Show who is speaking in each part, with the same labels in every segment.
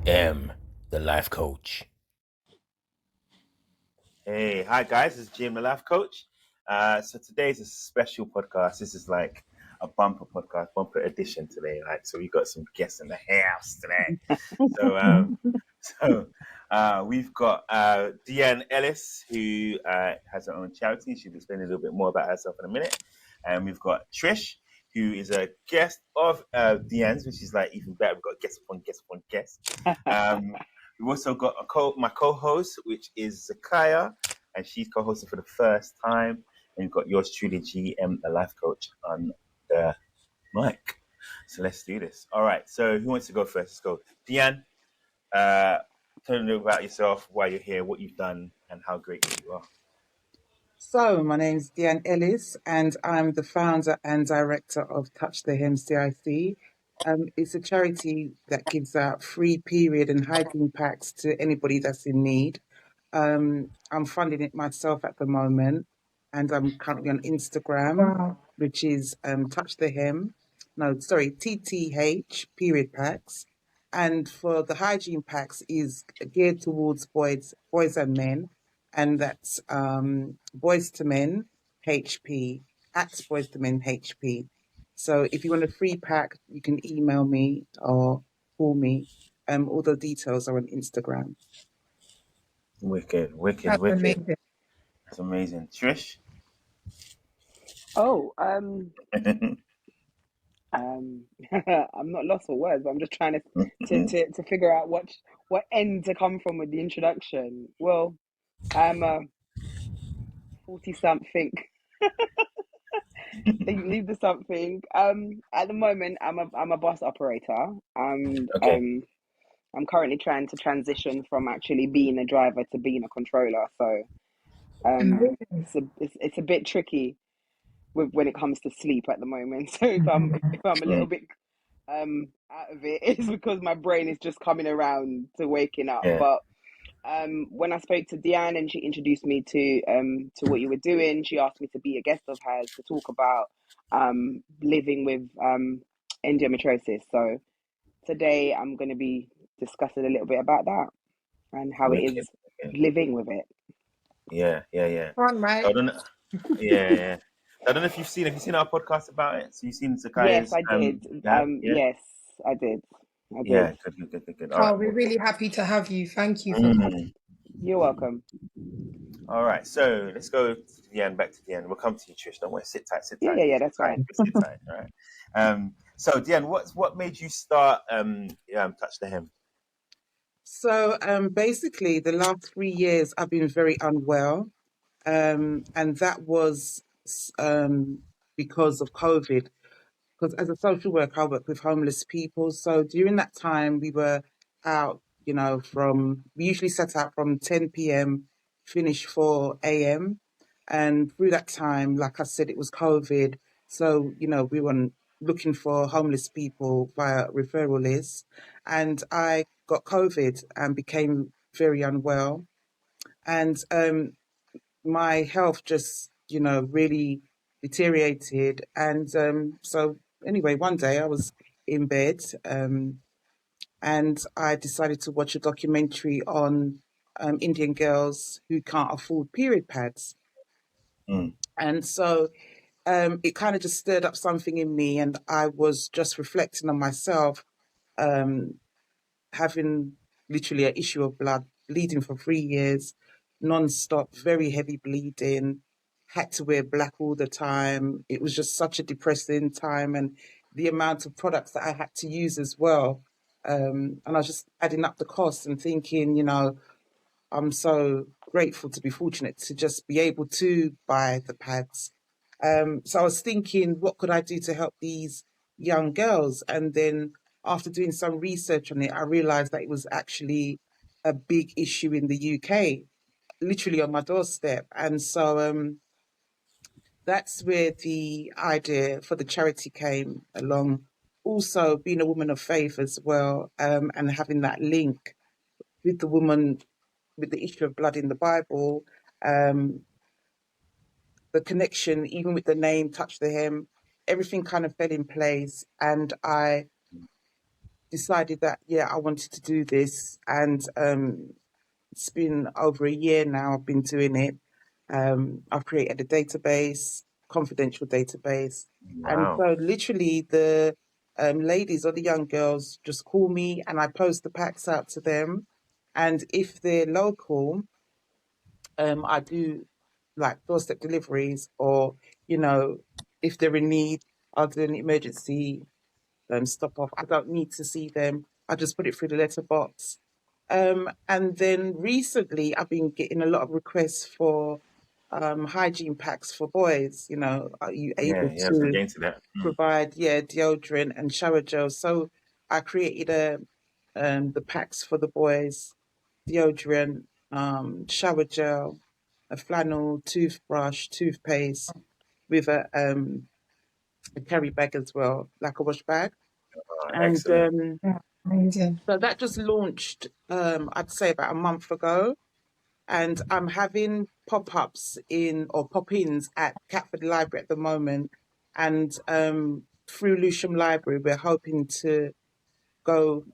Speaker 1: am the life coach. Hey, hi guys, this is Jim the Life Coach. So today's a special podcast. This is like a bumper podcast, bumper edition today. So we got some guests in the house today. We've got Deanne Ellis, who has her own charity. She'll explain a little bit more about herself in a minute. And we've got Trish, who is a guest of Deanne's, which is like even better. We've got guest upon guest upon guest. We've also got my co-host, which is Zakiyaa, and she's co-hosting for the first time. And you've got yours truly, GM, the life coach, on the mic. So let's do this. All right. So who wants to go first? Let's go. Deanne, tell me a little about yourself, why you're here, what you've done, and how great you are.
Speaker 2: So, my name is Deanne Ellis, and I'm the founder and director of Touch the Hem CIC. It's a charity that gives out free period and hygiene packs to anybody that's in need. I'm funding it myself at the moment, and I'm currently on Instagram, which is Touch the Hem. No, sorry, TTH period packs. And for the hygiene packs is geared towards boys and men, and that's Boys to Men HP at Boys to Men HP. So if you want a free pack, you can email me or call me. All the details are on Instagram.
Speaker 1: Wicked.
Speaker 3: That's amazing.
Speaker 1: That's amazing. Trish?
Speaker 4: I'm not lost for words, but I'm just trying to figure out what end to come from with the introduction. Well, I'm a 40-something. Leave the something. At the moment, I'm a bus operator, and
Speaker 1: Okay.
Speaker 4: I'm currently trying to transition from actually being a driver to being a controller. So it's a bit tricky when it comes to sleep at the moment. So if I'm a little bit out of it, it's because my brain is just coming around to waking up.
Speaker 1: Yeah.
Speaker 4: But when I spoke to Deanne and she introduced me to what you were doing, she asked me to be a guest of hers to talk about living with endometriosis. So today I'm going to be discussing a little bit about that and how it is living with it.
Speaker 1: Yeah.
Speaker 3: Fun, right?
Speaker 1: I don't know. Yeah. I don't know if you've seen our podcast about it. So you've seen Zakiyah's.
Speaker 4: Yes, I did.
Speaker 1: Yeah.
Speaker 4: Yes, I did.
Speaker 1: Yeah. Good. All right.
Speaker 3: We're really happy to have you. Thank you for coming.
Speaker 4: You're welcome.
Speaker 1: All right. So let's go to the end. Back to the end. We'll come to you, Trish. Don't worry. Sit tight.
Speaker 4: Yeah. That's fine.
Speaker 1: Sit tight. All right. So Deanne, what made you start Touch the Hem?
Speaker 2: So basically, the last 3 years I've been very unwell, and that was because of COVID. Because as a social worker, I work with homeless people. So during that time, we were out, we usually set out from 10 p.m., finish 4 a.m. And through that time, like I said, it was COVID. So, we were looking for homeless people via referral lists. And I got COVID and became very unwell. And my health just, really deteriorated. And so anyway, one day I was in bed and I decided to watch a documentary on Indian girls who can't afford period pads. And so it kind of just stirred up something in me, and I was just reflecting on myself, having literally an issue of blood, bleeding for 3 years, non-stop, very heavy bleeding, had to wear black all the time. It was just such a depressing time, and the amount of products that I had to use as well. And I was just adding up the costs and thinking, I'm so grateful to be fortunate to just be able to buy the pads. So I was thinking, what could I do to help these young girls? And then after doing some research on it, I realized that it was actually a big issue in the UK, literally on my doorstep. And so that's where the idea for the charity came along. Also, being a woman of faith as well, and having that link with the woman with the issue of blood in the Bible, the connection, even with the name Touch the Hem, everything kind of fell in place. And I decided that, yeah, I wanted to do this. And it's been over a year now I've been doing it. I've created a database, confidential database. And
Speaker 1: Wow.
Speaker 2: so literally the ladies or the young girls just call me and I post the packs out to them. And if they're local, I do like doorstep deliveries, or, you know, if they're in need, I'll do an emergency stop off. I don't need to see them. I just put it through the letterbox. And then recently, I've been getting a lot of requests for hygiene packs for boys. You know, are you
Speaker 1: Yeah,
Speaker 2: able
Speaker 1: yeah, so
Speaker 2: to
Speaker 1: getting to that.
Speaker 2: provide, yeah, deodorant and shower gel? So I created the packs for the boys, deodorant, shower gel, a flannel, toothbrush, toothpaste, with a carry bag as well, like a wash bag. And
Speaker 1: Excellent.
Speaker 3: Yeah, amazing.
Speaker 2: so that just launched, I'd say about a month ago. And I'm having pop-ups in or pop-ins at Catford Library at the moment. And through Lewisham Library, we're hoping to go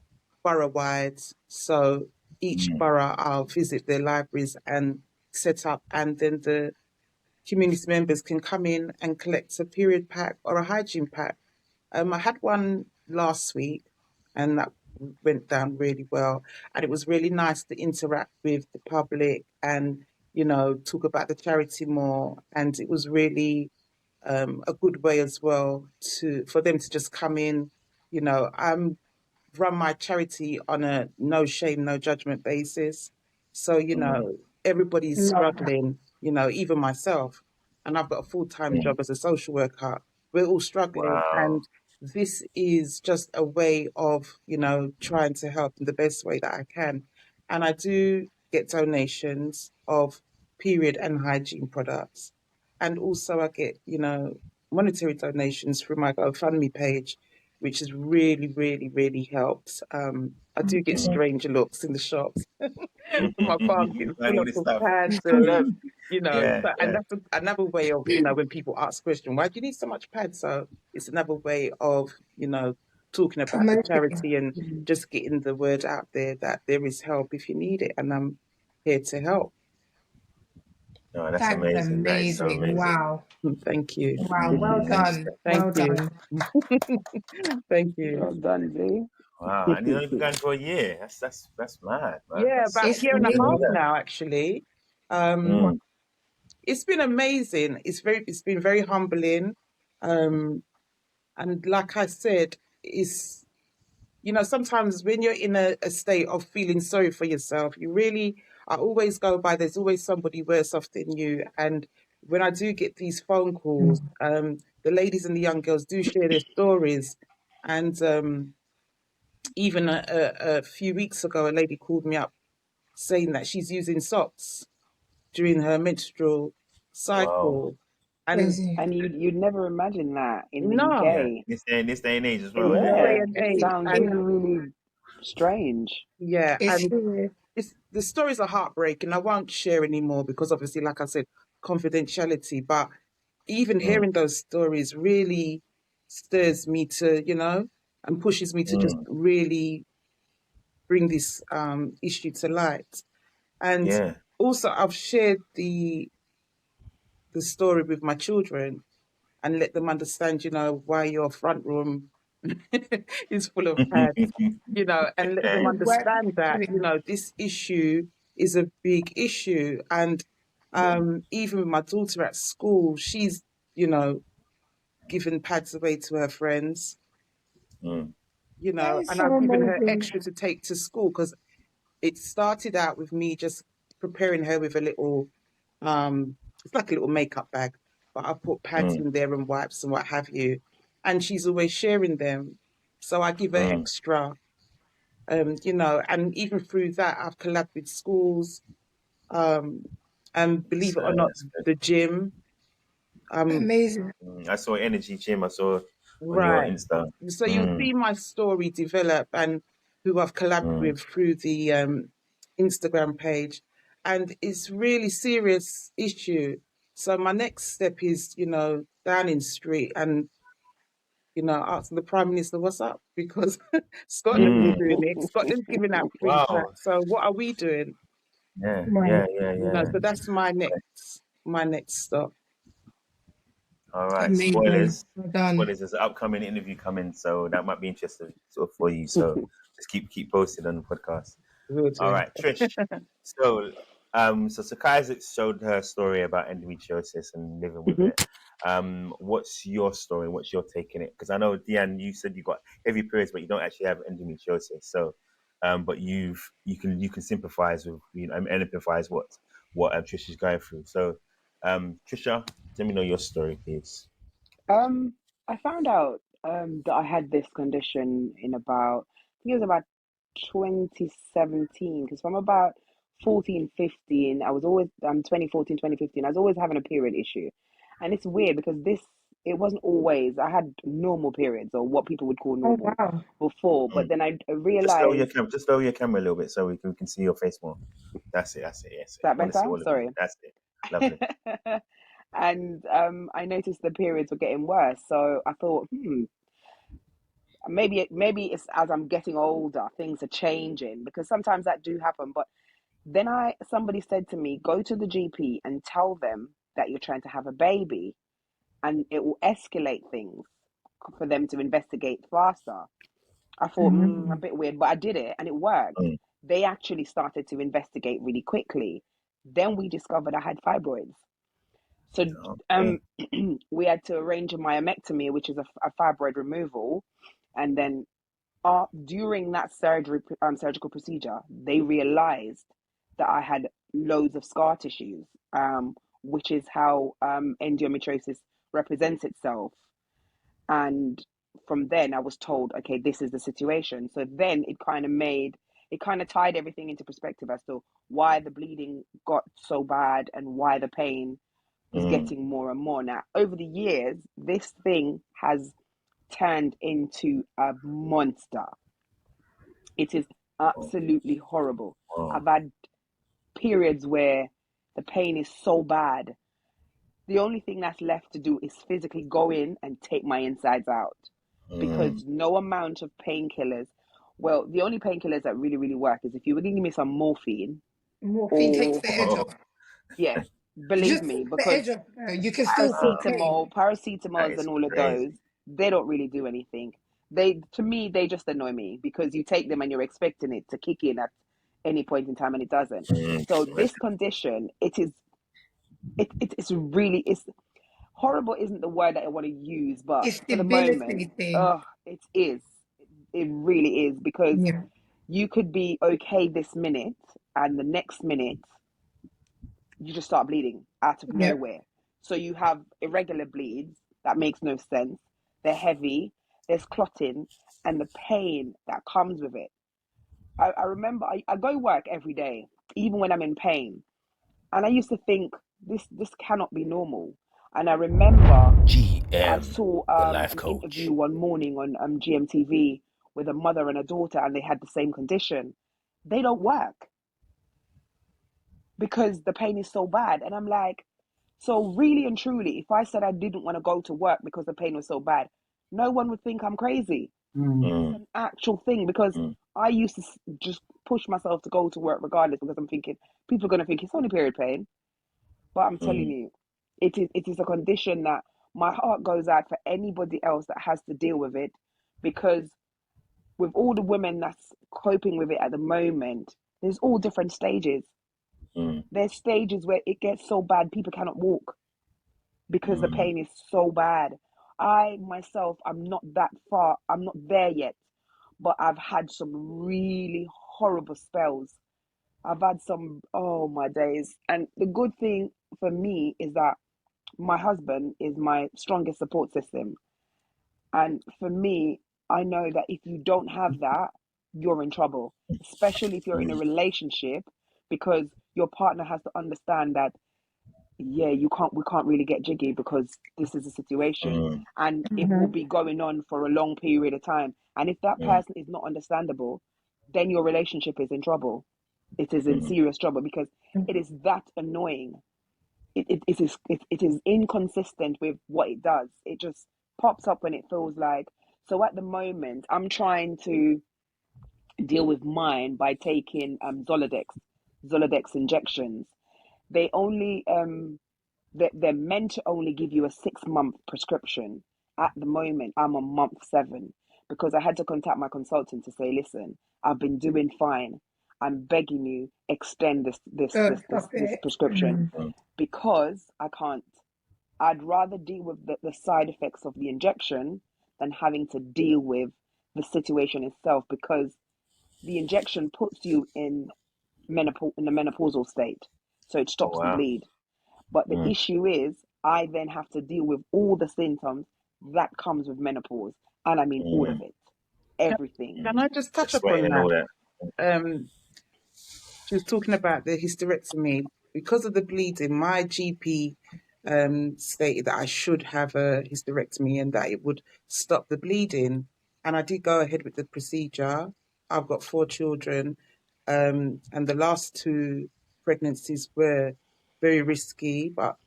Speaker 2: borough-wide. So each
Speaker 1: Mm.
Speaker 2: borough, I'll visit their libraries and set up, and then the community members can come in and collect a period pack or a hygiene pack. I had one last week, and that went down really well. And it was really nice to interact with the public and, you know, talk about the charity more. And it was really a good way as well to for them to just come in. You know, run my charity on a no shame, no judgment basis. So, you
Speaker 1: Mm.
Speaker 2: know, everybody's
Speaker 3: Love that.
Speaker 2: struggling, you know, even myself. And I've got a full-time
Speaker 1: Mm.
Speaker 2: job as a social worker. We're all struggling.
Speaker 1: Wow.
Speaker 2: And this is just a way of, you know, trying to help in the best way that I can. And I do get donations of period and hygiene products. And also I get, you know, monetary donations through my GoFundMe page, which has really, really, really helped. I do get
Speaker 1: Mm.
Speaker 2: stranger looks in the shops. My farm
Speaker 1: You
Speaker 2: getting
Speaker 1: find
Speaker 2: full
Speaker 1: all
Speaker 2: up
Speaker 1: this
Speaker 2: of
Speaker 1: stuff.
Speaker 2: pads
Speaker 1: I
Speaker 2: and,
Speaker 1: love.
Speaker 2: you know,
Speaker 1: Yeah,
Speaker 2: so, and
Speaker 1: yeah.
Speaker 2: that's another way of, you know, when people ask question, why do you need so much pads? So it's another way of, you know, talking about the
Speaker 3: Promoting.
Speaker 2: charity and just getting the word out there that there is help if you need it. And I'm here to help.
Speaker 1: No, that's
Speaker 3: That's
Speaker 1: amazing. That is so
Speaker 3: amazing.
Speaker 1: amazing.
Speaker 3: Wow.
Speaker 2: Thank you.
Speaker 3: Wow.
Speaker 1: Really
Speaker 3: Well
Speaker 1: amazing
Speaker 3: done.
Speaker 1: stuff.
Speaker 2: Thank
Speaker 3: Well
Speaker 2: you.
Speaker 3: done.
Speaker 2: Thank you.
Speaker 4: Well done, Z.
Speaker 1: Wow, and you've only been going for a year. That's mad, man.
Speaker 2: Yeah, about a
Speaker 3: It's
Speaker 2: year and a
Speaker 1: To
Speaker 3: really
Speaker 1: know
Speaker 2: half
Speaker 1: that.
Speaker 2: now, actually. Um,
Speaker 3: wow.
Speaker 1: Mm.
Speaker 2: it's been amazing. It's been very humbling. Um, and like I said, it's, you know, sometimes when you're in a state of feeling sorry for yourself, I always go by, there's always somebody worse off than you. And when I do get these phone calls, the ladies and the young girls do share their stories. And even a few weeks ago, a lady called me up saying that she's using socks during her menstrual
Speaker 1: Wow.
Speaker 2: cycle. And
Speaker 3: Crazy.
Speaker 4: And you'd never imagine that in the
Speaker 2: no,
Speaker 1: Yeah.
Speaker 4: UK.
Speaker 1: This day and age as well,
Speaker 2: in this
Speaker 1: innit?
Speaker 2: day
Speaker 1: Yeah.
Speaker 4: Yeah,
Speaker 2: and
Speaker 4: it
Speaker 2: age.
Speaker 4: sounds
Speaker 2: And
Speaker 3: It,
Speaker 4: really strange.
Speaker 2: yeah,
Speaker 3: it's
Speaker 2: and
Speaker 3: serious.
Speaker 2: the stories are heartbreaking. I won't share anymore because obviously, like I said, confidentiality. But even
Speaker 1: Mm.
Speaker 2: hearing those stories really stirs me to, you know, and pushes me to just
Speaker 1: Mm.
Speaker 2: really bring this issue to light. And
Speaker 1: Yeah.
Speaker 2: also, I've shared the story with my children and let them understand, you know, why your front room is full of pads, you know, and let them
Speaker 1: Okay.
Speaker 3: Good work
Speaker 2: understand
Speaker 3: you're
Speaker 2: that, you
Speaker 3: doing.
Speaker 2: know, this issue is a big issue. And
Speaker 1: Yeah.
Speaker 2: even with my daughter at school, she's, you know, giving pads away to her friends,
Speaker 1: Mm.
Speaker 2: you
Speaker 3: That
Speaker 2: know,
Speaker 3: is
Speaker 2: and
Speaker 3: so
Speaker 2: I've given her
Speaker 3: amazing.
Speaker 2: extra to take to school because it started out with me just preparing her with a little, it's like a little makeup bag, but I put pads
Speaker 1: Mm.
Speaker 2: in there and wipes and what have you. And she's always sharing them. So I give her
Speaker 1: Mm.
Speaker 2: extra, you know, and even through that, I've collabed with schools, um, and
Speaker 1: That's
Speaker 2: believe it or
Speaker 1: good.
Speaker 2: not,
Speaker 1: That's good.
Speaker 2: the gym,
Speaker 3: Amazing.
Speaker 1: I saw Energy Gym. I saw on your
Speaker 2: right.
Speaker 1: Insta.
Speaker 2: So you'll
Speaker 1: Mm.
Speaker 2: see my story develop and who I've collabed
Speaker 1: Mm.
Speaker 2: with through the Instagram page. And it's really serious issue. So my next step is, you know, Downing Street and asking the Prime Minister what's up, because Scotland is doing it. Scotland's giving out free
Speaker 1: Wow.
Speaker 2: flats. So what are we doing?
Speaker 1: Yeah.
Speaker 3: Right.
Speaker 2: So that's my next stop.
Speaker 1: All right.
Speaker 3: Amazing.
Speaker 1: Spoilers.
Speaker 3: Well done.
Speaker 1: Spoilers. There's an upcoming interview coming, so that might be interesting sort of for you. So just keep posted on the podcast.
Speaker 2: Will
Speaker 1: All
Speaker 2: do.
Speaker 1: right, Trish. So Zakiyaa showed her story about endometriosis and living with it. What's your story? What's your take in it? Because I know, Deanne, you said you got heavy periods, but you don't actually have endometriosis. So, but you can sympathize with and empathize what Trish is going through. So, Trisha, let me know your story, please.
Speaker 4: I found out that I had this condition in about, I think it was about 2017, because from about 14, 15, I was always 2014, 2015, I was always having a period issue. And it's weird because it wasn't always, I had normal periods, or what people would call
Speaker 3: Oh,
Speaker 4: normal
Speaker 3: wow.
Speaker 4: before, but then I realized.
Speaker 1: Just lower your camera a little bit so we can see your face more. That's it. Yes,
Speaker 4: Is that
Speaker 1: I want to see
Speaker 4: better?
Speaker 1: all of you.
Speaker 4: Sorry.
Speaker 1: That's it. Lovely.
Speaker 4: And I noticed the periods were getting worse. So I thought, maybe it's as I'm getting older, things are changing, because sometimes that do happen. But then somebody said to me, go to the GP and tell them that you're trying to have a baby, and it will escalate things for them to investigate faster. I thought, a bit weird, but I did it and it worked.
Speaker 1: Mm.
Speaker 4: They actually started to investigate really quickly. Then we discovered I had fibroids. So
Speaker 1: Okay.
Speaker 4: we had to arrange a myomectomy, which is a fibroid removal. And then during that surgical procedure, they realized that I had loads of scar tissues, which is how endometriosis represents itself. And from then I was told, okay, this is the situation. So then it kind of tied everything into perspective as to why the bleeding got so bad and why the pain was getting more and more. Now, over the years, this thing has turned into a monster. It is absolutely horrible.
Speaker 1: Oh.
Speaker 4: I've had periods where the pain is so bad. The only thing that's left to do is physically go in and take my insides out, because no amount of painkillers. Well, the only painkillers that really, really work is if you were giving me some morphine.
Speaker 3: Morphine takes the edge off.
Speaker 4: Yeah, believe
Speaker 3: Just
Speaker 4: me,
Speaker 3: takes the
Speaker 4: because
Speaker 3: edge off. You can still feel pain.
Speaker 4: paracetamols
Speaker 1: That is
Speaker 4: and all of those,
Speaker 1: crazy.
Speaker 4: they don't really do anything. To me, they just annoy me, because you take them and you're expecting it to kick in at any point in time, and it doesn't. So this condition, it's really, it's horrible isn't the word that I want to use, but
Speaker 3: It's
Speaker 4: for the moment,
Speaker 3: debilitating.
Speaker 4: it is. It really is, because
Speaker 3: Yeah.
Speaker 4: you could be okay this minute, and the next minute you just start bleeding out of
Speaker 3: Yeah.
Speaker 4: nowhere. So you have irregular bleeds that makes no sense. They're heavy, there's clotting, and the pain that comes with it. I remember I go work every day, even when I'm in pain. And I used to think this cannot be normal. And I remember I saw
Speaker 5: the life
Speaker 4: an
Speaker 5: coach.
Speaker 4: interview one morning on GMTV with a mother and a daughter, and they had the same condition. They don't work because the pain is so bad. And I'm like, so really and truly, if I said I didn't want to go to work because the pain was so bad, no one would think I'm crazy. It's an actual thing, because I used to just push myself to go to work regardless, because I'm thinking people are going to think it's only period pain. But I'm telling you, it is a condition that my heart goes out for anybody else that has to deal with it, because with all the women that's coping with it at the moment, there's all different stages. There's stages where it gets so bad people cannot walk because the pain is so bad. I myself, I'm not that far, I'm not there yet, but I've had some really horrible spells. I've had some, oh my days. And the good thing for me is that my husband is my strongest support system. And for me, I know that if you don't have that, you're in trouble, especially if you're in a relationship, because your partner has to understand that, yeah, we can't really get jiggy because this is a situation, and it will be going on for a long period of time. And if that person is not understandable, then your relationship is in trouble. It is in serious trouble, because it is that annoying. It is inconsistent with what it does. It just pops up when it feels like. So at the moment, I'm trying to deal with mine by taking Zoladex injections. They only they're meant to only give you a 6-month prescription. At the moment, I'm on month 7 because I had to contact my consultant to say, listen, I've been doing fine. I'm begging you, extend this prescription because I can't. I'd rather deal with the side effects of the injection than having to deal with the situation itself, because the injection puts you in the menopausal state, so it
Speaker 1: Oh,
Speaker 4: stops the
Speaker 1: wow.
Speaker 4: bleed. But the issue is, I then have to deal with all the symptoms that comes with menopause, and I mean all of it, everything.
Speaker 2: Can I just
Speaker 1: The
Speaker 2: touch
Speaker 1: sweating
Speaker 2: upon
Speaker 1: and
Speaker 2: that?
Speaker 1: all that.
Speaker 2: She was talking about the hysterectomy. Because of the bleeding, my GP stated that I should have a hysterectomy and that it would stop the bleeding. And I did go ahead with the procedure. I've got 4 children, and the last 2 pregnancies were very risky, but,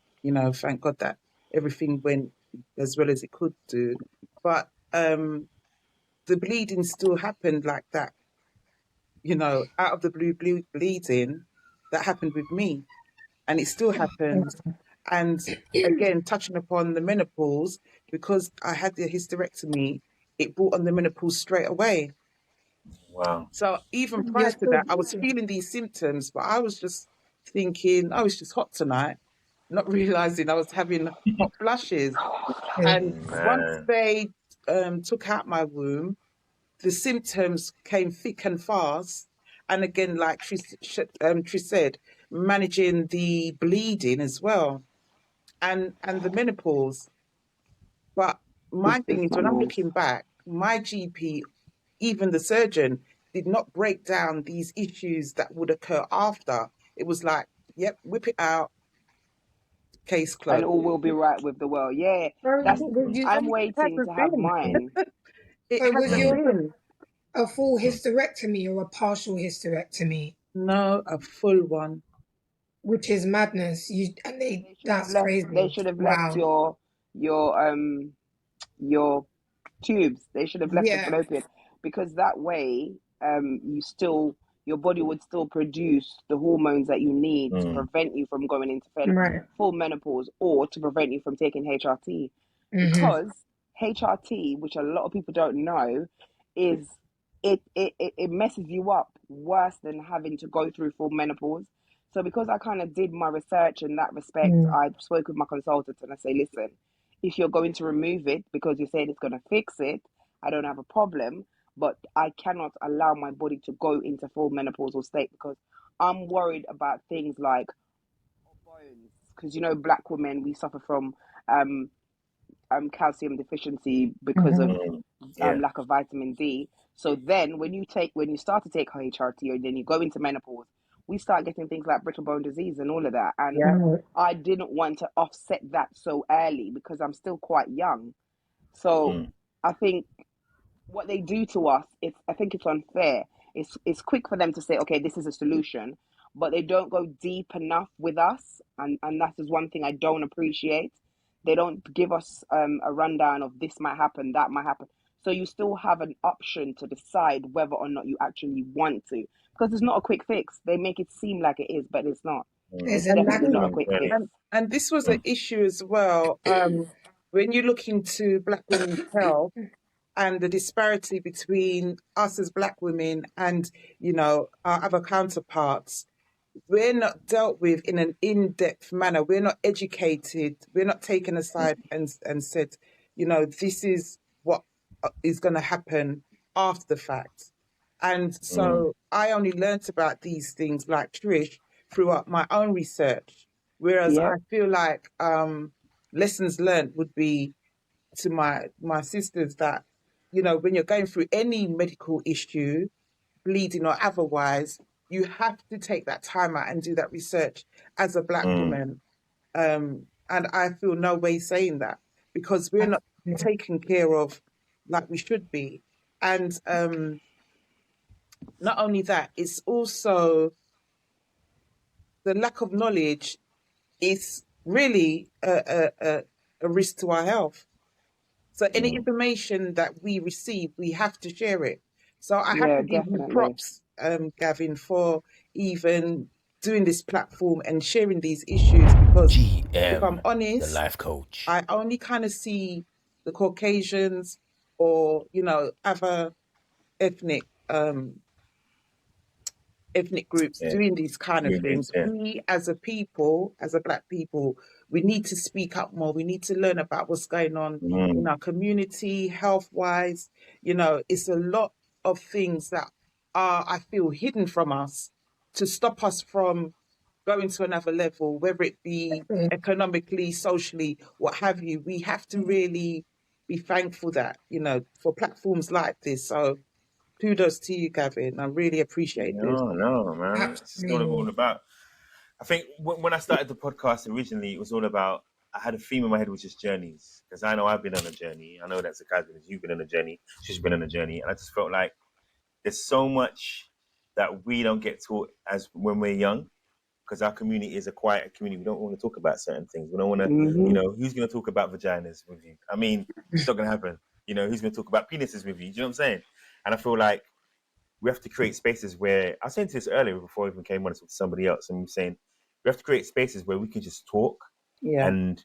Speaker 2: thank God that everything went as well as it could do. But the bleeding still happened like that, out of the blue bleeding that happened with me, and it still happens. And again, touching upon the menopause, because I had the hysterectomy, it brought on the menopause straight away.
Speaker 1: Wow.
Speaker 2: So even
Speaker 3: You're
Speaker 2: prior to
Speaker 3: still
Speaker 2: that, I was
Speaker 3: bleeding.
Speaker 2: feeling these symptoms, but I was just thinking, oh, it's just hot tonight, not realizing I was having hot flushes. And once
Speaker 1: Man.
Speaker 2: they took out my womb, the symptoms came thick and fast. And again, like Trish said, managing the bleeding as well, and the menopause. But my thing
Speaker 4: It's
Speaker 2: is,
Speaker 4: not
Speaker 2: when I'm
Speaker 4: normal.
Speaker 2: looking back, my GP, even the surgeon, did not break down these issues that would occur after. It was like, yep, whip it out, case
Speaker 4: And
Speaker 2: closed.
Speaker 4: all will be right with the world. Yeah,
Speaker 3: So
Speaker 4: that's.
Speaker 3: was you?
Speaker 4: I'm
Speaker 2: And it
Speaker 4: waiting to
Speaker 2: hasn't
Speaker 4: have
Speaker 2: been.
Speaker 4: mine.
Speaker 2: It
Speaker 3: So was
Speaker 2: hasn't
Speaker 3: your
Speaker 2: been.
Speaker 3: a full hysterectomy or a partial hysterectomy?
Speaker 2: No, a full one.
Speaker 3: Which is madness.
Speaker 4: They should have
Speaker 3: That's
Speaker 4: left. They
Speaker 3: crazy.
Speaker 4: should have left
Speaker 3: Wow.
Speaker 4: your tubes. They should have left the
Speaker 3: Yeah.
Speaker 4: fallopian, because that way, your body would still produce the hormones that you need to prevent you from going into
Speaker 3: Right.
Speaker 4: full menopause, or to prevent you from taking HRT.
Speaker 3: Mm-hmm.
Speaker 4: Because HRT, which a lot of people don't know, is it messes you up worse than having to go through full menopause. So because I kind of did my research in that respect, I spoke with my consultant and I say, listen, if you're going to remove it because you're saying it's going to fix it, I don't have a problem, but I cannot allow my body to go into full menopausal state, because I'm worried about things like bones. Because black women, we suffer from um, calcium deficiency because of
Speaker 1: Yeah.
Speaker 4: lack of vitamin D. So then when you start to take HRT, or then you go into menopause, we start getting things like brittle bone disease and all of that. And
Speaker 2: Yeah.
Speaker 3: Mm-hmm.
Speaker 4: I didn't want to offset that so early because I'm still quite young. So I think what they do to us, I think it's unfair. It's quick for them to say, okay, this is a solution, but they don't go deep enough with us, and that is one thing I don't appreciate. They don't give us a rundown of this might happen, that might happen. So you still have an option to decide whether or not you actually want to, because it's not a quick fix. They make it seem like it is, but it's not.
Speaker 3: There's
Speaker 4: It's
Speaker 3: a
Speaker 2: And
Speaker 3: lack
Speaker 4: definitely
Speaker 2: this,
Speaker 4: not a
Speaker 3: of.
Speaker 4: quick
Speaker 1: Really.
Speaker 4: fix.
Speaker 2: and this was an issue as well. When you look into Black women's health and the disparity between us as Black women and, our other counterparts, we're not dealt with in an in-depth manner. We're not educated. We're not taken aside and said, this is what is going to happen after the fact. And so I only learnt about these things, like Trish, throughout my own research. Whereas I
Speaker 4: Yep.
Speaker 2: feel like lessons learned would be to my sisters that, when you're going through any medical issue, bleeding or otherwise, you have to take that time out and do that research as a Black woman. And I feel no way saying that, because we're not taken care of like we should be. And not only that, it's also the lack of knowledge is really a risk to our health. So any information that we receive, we have to share it. So I have
Speaker 4: Yeah,
Speaker 2: to give you
Speaker 4: definitely.
Speaker 2: props, Gavin, for even doing this platform and sharing these issues, because if I'm
Speaker 5: GM, the
Speaker 2: honest,
Speaker 5: life coach.
Speaker 2: I only kind of see the Caucasians or, other ethnic ethnic groups
Speaker 1: Yeah.
Speaker 2: doing these kind of
Speaker 1: Communities,
Speaker 2: things.
Speaker 1: yeah.
Speaker 2: We as a people, as a black people, we need to speak up more. We need to learn about what's going on in our community, health wise. It's a lot of things that are, I feel, hidden from us to stop us from going to another level, whether it be economically, socially, what have you. We have to really be thankful that, for platforms like this. So kudos to you, Gavin. I really appreciate this.
Speaker 1: No, man. It's not all
Speaker 3: Absolutely.
Speaker 1: about. I think when I started the podcast originally, it was all about. I had a theme in my head, which is journeys, because I know I've been on a journey. I know that Zakiyaa, you've been on a journey. She's been on a journey, and I just felt like there's so much that we don't get taught as when we're young, because our community is a quiet community. We don't want to talk about certain things. We don't want to, who's going to talk about vaginas with you? I mean, it's not going to happen. Who's going to talk about penises with you? Do you know what I'm saying? And I feel like we have to create spaces where I was saying this earlier before I even came on with somebody else, and I'm saying we have to create spaces where we can just talk,
Speaker 2: Yeah.
Speaker 1: and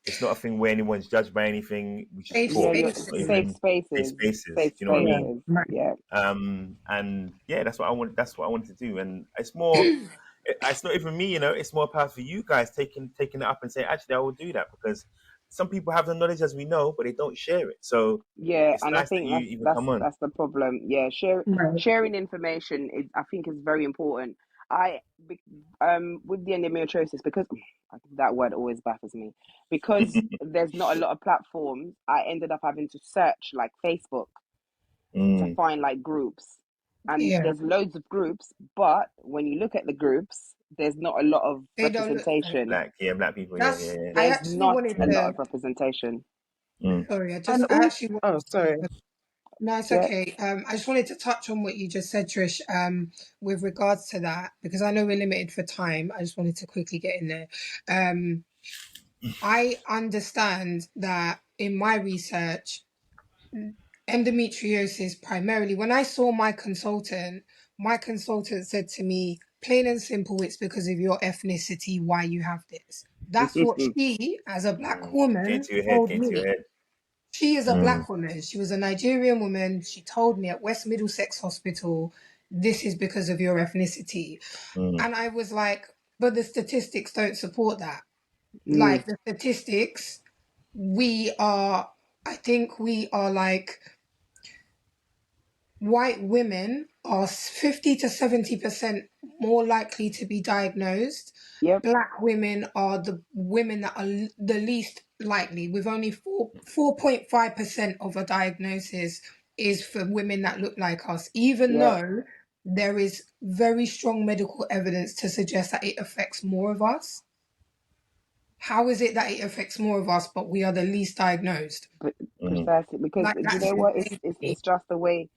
Speaker 1: it's not a thing where anyone's judged by anything. We just
Speaker 3: Safe
Speaker 1: talk.
Speaker 4: Yeah, you're
Speaker 1: It's not
Speaker 3: spaces.
Speaker 4: safe
Speaker 1: even safe
Speaker 4: spaces.
Speaker 1: spaces.
Speaker 4: Safe
Speaker 1: Do you know what I
Speaker 2: Yeah.
Speaker 1: mean?
Speaker 4: spaces. Yeah.
Speaker 1: And yeah, that's what I want. That's what I wanted to do, and it's more. It's not even me, It's more power for you guys taking it up and saying, actually, I will do that, because some people have the knowledge, as we know, but they don't share it. So
Speaker 4: Yeah,
Speaker 1: it's
Speaker 4: and I
Speaker 1: nice that
Speaker 4: think
Speaker 1: you
Speaker 4: that's
Speaker 1: even
Speaker 4: that's
Speaker 1: come on.
Speaker 4: that's the problem. Yeah,
Speaker 3: Right.
Speaker 4: sharing information is, I think, is very important. I with the endometriosis, because that word always baffles me, because there's not a lot of platforms. I ended up having to search like Facebook to
Speaker 1: Mm.
Speaker 4: find like groups, and
Speaker 3: Yeah.
Speaker 4: there's loads of groups, but when you look at the groups, there's not a lot of
Speaker 3: They don't look like.
Speaker 4: representation.
Speaker 1: Black people, yeah,
Speaker 3: That's.
Speaker 1: yeah, yeah.
Speaker 3: I
Speaker 4: There's
Speaker 3: actually
Speaker 4: not
Speaker 3: wanted
Speaker 4: a lot
Speaker 3: to.
Speaker 4: of representation.
Speaker 1: Mm.
Speaker 3: Sorry,
Speaker 2: And
Speaker 3: I
Speaker 2: also,
Speaker 3: actually.
Speaker 2: oh, sorry.
Speaker 3: No, it's
Speaker 4: Yeah.
Speaker 3: okay. I just wanted to touch on what you just said, Trish, with regards to that, because I know we're limited for time. I just wanted to quickly get in there. I understand that in my research, endometriosis primarily, when I saw my consultant said to me, plain and simple, it's because of your ethnicity why you have this. That's what she, as a black
Speaker 1: Get
Speaker 3: woman,
Speaker 1: into your head,
Speaker 3: told
Speaker 1: get into your
Speaker 3: me.
Speaker 1: head.
Speaker 3: She is a
Speaker 1: Mm.
Speaker 3: black woman. She was a Nigerian woman. She told me at West Middlesex Hospital, this is because of your ethnicity.
Speaker 1: Mm.
Speaker 3: And I was like, but the statistics don't support that.
Speaker 4: Mm.
Speaker 3: Like the statistics, I think we are like, white women are 50 to 70% more likely to be diagnosed.
Speaker 4: Yep.
Speaker 3: Black women are the women that are the least likely, with only 4.5% of a diagnosis is for women that look like us, even
Speaker 4: Yep.
Speaker 3: though there is very strong medical evidence to suggest that it affects more of us. How is it that it affects more of us, but we are the least diagnosed?
Speaker 4: But
Speaker 1: Mm.
Speaker 4: precisely, because
Speaker 3: Like,
Speaker 4: you
Speaker 3: that's
Speaker 4: know what,
Speaker 3: insane to me.
Speaker 4: it's just the way,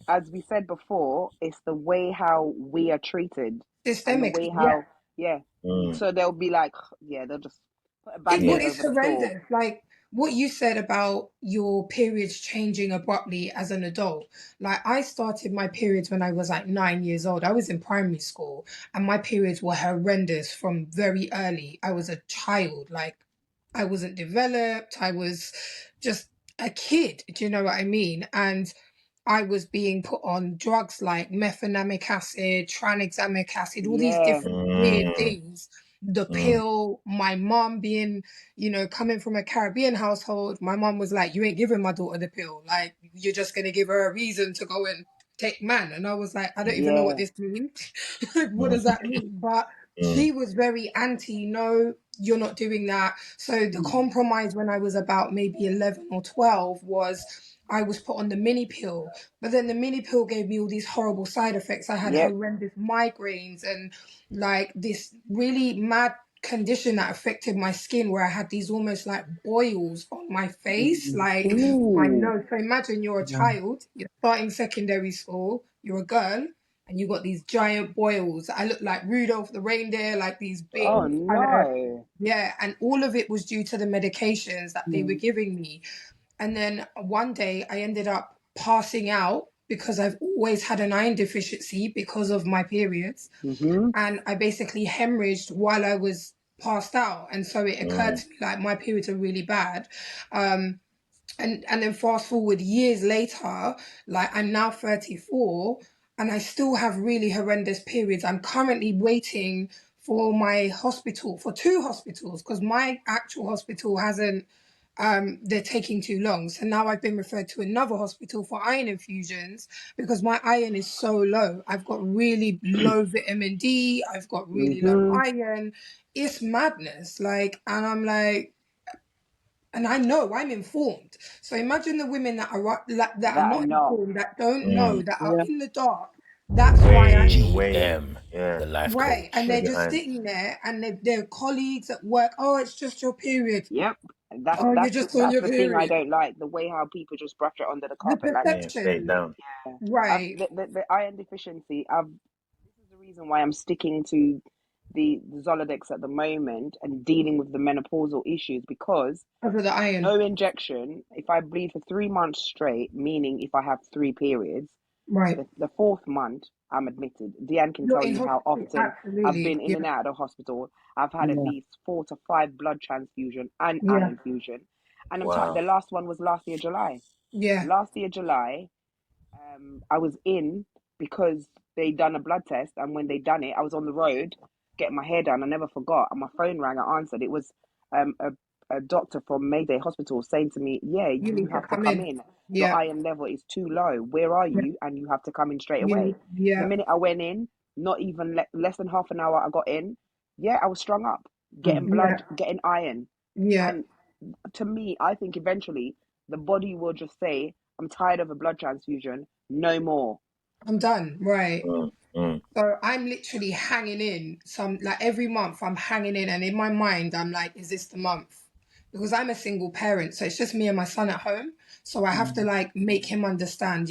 Speaker 4: as we said before, it's the way how we are treated, and the
Speaker 3: Systemic,
Speaker 4: way
Speaker 3: yeah.
Speaker 4: how, yeah.
Speaker 1: Mm.
Speaker 4: So they'll be like, yeah, they'll just put a
Speaker 3: It's
Speaker 1: Yeah.
Speaker 4: band-aid over the sore.
Speaker 3: horrendous. Like what you said about your periods changing abruptly as an adult. Like I started my periods when I was like 9 years old. I was in primary school and my periods were horrendous from very early. I was a child. Like I wasn't developed. I was just a kid. Do you know what I mean? And I was being put on drugs like mefenamic acid, tranexamic acid, all these
Speaker 4: Yeah.
Speaker 3: different weird
Speaker 1: Mm.
Speaker 3: things. The
Speaker 1: Mm.
Speaker 3: pill, my mom being, coming from a Caribbean household, my mom was like, you ain't giving my daughter the pill. Like, you're just going to give her a reason to go and take man. And I was like, I don't even know what
Speaker 4: Yeah.
Speaker 3: this means. What does that mean? But
Speaker 1: Mm.
Speaker 3: she was very anti, no, you're not doing that. So the compromise when I was about maybe 11 or 12 was I was put on the mini pill, but then the mini pill gave me all these horrible side effects. I had
Speaker 4: Yep.
Speaker 3: horrendous migraines and like this really mad condition that affected my skin where I had these almost like boils on my face, like my
Speaker 4: Ooh.
Speaker 3: nose. So imagine you're a child, you're starting secondary school, you're a girl, and you got these giant boils. I look like Rudolph the reindeer, like these big
Speaker 4: Oh
Speaker 3: kind of,
Speaker 4: no.
Speaker 3: yeah, and all of it was due to the medications that they were giving me. And then one day I ended up passing out because I've always had an iron deficiency because of my periods.
Speaker 4: Mm-hmm.
Speaker 3: And I basically hemorrhaged while I was passed out. And so it occurred to me like my periods are really bad. And then fast forward years later, like I'm now 34 and I still have really horrendous periods. I'm currently waiting for my hospital, for 2 hospitals, because my actual hospital hasn't, they're taking too long. So now I've been referred to another hospital for iron infusions because my iron is so low. I've got really low vitamin D, I've got really low
Speaker 4: Mm-hmm.
Speaker 3: iron. It's madness. Like, and I'm like, and I know I'm informed. So imagine the women that are that are
Speaker 4: That are
Speaker 3: not
Speaker 4: not.
Speaker 3: informed, that don't know, that are
Speaker 2: Yeah.
Speaker 3: in the dark. That's why I'm
Speaker 1: Yeah.
Speaker 5: The life
Speaker 3: right, and
Speaker 5: coach.
Speaker 3: they're
Speaker 1: Way
Speaker 3: just
Speaker 1: behind.
Speaker 3: sitting there, and their colleagues at work. Oh, it's just your period.
Speaker 4: Yep. That's
Speaker 3: Oh, you're
Speaker 4: that's the,
Speaker 3: just on
Speaker 4: that's
Speaker 3: your
Speaker 4: the thing I
Speaker 3: period.
Speaker 4: don't like, the way how people just brush it under the
Speaker 3: The
Speaker 4: carpet. Like,
Speaker 1: Yeah, play it
Speaker 3: perception,
Speaker 1: down.
Speaker 4: yeah,
Speaker 3: right?
Speaker 4: the iron deficiency. This is the reason why I'm sticking to the Zoladex at the moment and dealing with the menopausal issues, because
Speaker 3: Because of the iron,
Speaker 4: no injection. If I bleed for 3 months straight, meaning if I have 3 periods,
Speaker 3: right?
Speaker 4: the fourth month I'm admitted. Deanne can
Speaker 3: You're
Speaker 4: tell
Speaker 3: in
Speaker 4: you how
Speaker 3: hospital,
Speaker 4: often I've
Speaker 3: absolutely.
Speaker 4: been in
Speaker 3: Yeah,
Speaker 4: and out of the hospital. I've had at
Speaker 2: Yeah.
Speaker 4: least 4 to 5 blood transfusion and
Speaker 3: yeah,
Speaker 4: iron infusion, and I'm tired.
Speaker 1: Wow.
Speaker 4: The last one was last year July.
Speaker 3: yeah.
Speaker 4: Last year July, I was in because they done a blood test, and when they done it, I was on the road getting my hair done. I never forgot, and my phone rang. I answered. It was um, a a doctor from Mayday Hospital saying to me, "Yeah,
Speaker 3: You
Speaker 4: you
Speaker 3: need to
Speaker 4: have to
Speaker 3: come
Speaker 4: come
Speaker 3: in.
Speaker 4: in. Your
Speaker 3: Yeah,
Speaker 4: iron level is too low. Where are
Speaker 3: yeah.
Speaker 4: you? And you have to come in straight
Speaker 3: You
Speaker 4: away."
Speaker 3: need,
Speaker 4: The
Speaker 3: yeah.
Speaker 4: minute I went in, not even less than half an hour, I got in. Yeah, I was strung up, getting
Speaker 3: Yeah,
Speaker 4: blood, getting iron,
Speaker 3: yeah.
Speaker 4: and to me, I think eventually the body will just say, "I'm tired of a blood transfusion. No more."
Speaker 3: I'm done. Right.
Speaker 1: Mm, mm,
Speaker 3: So I'm literally hanging in some like every month I'm hanging in, and in my mind I'm like, is this the month? Because I'm a single parent, so it's just me and my son at home. So I have to like make him understand,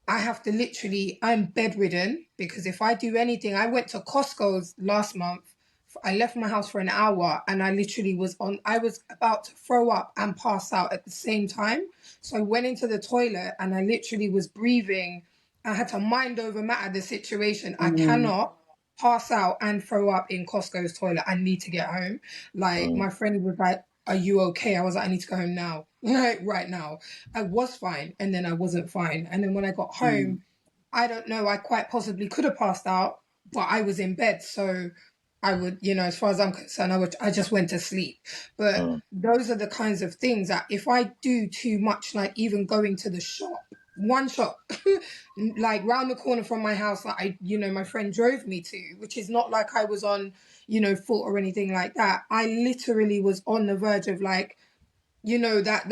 Speaker 3: I have to literally, I'm bedridden because if I do anything, I went to Costco's last month. I left my house for an hour and I literally I was about to throw up and pass out at the same time. So I went into the toilet and I literally was breathing. I had to mind over matter the situation. I
Speaker 2: Mm.
Speaker 3: cannot pass out and throw up in Costco's toilet. I need to get home. Like
Speaker 1: mm,
Speaker 3: my friend was like, are you okay? I was like, I need to go home now. Like right now. I was fine and then I wasn't fine. And then when I got
Speaker 2: Mm.
Speaker 3: home, I don't know, I quite possibly could have passed out, but I was in bed. So I would, as far as I'm concerned, I just went to sleep. But
Speaker 1: mm,
Speaker 3: those are the kinds of things that if I do too much, like even going to the shop, one shop, like round the corner from my house that my friend drove me to, which is not like I was on, foot or anything like that. I literally was on the verge of like,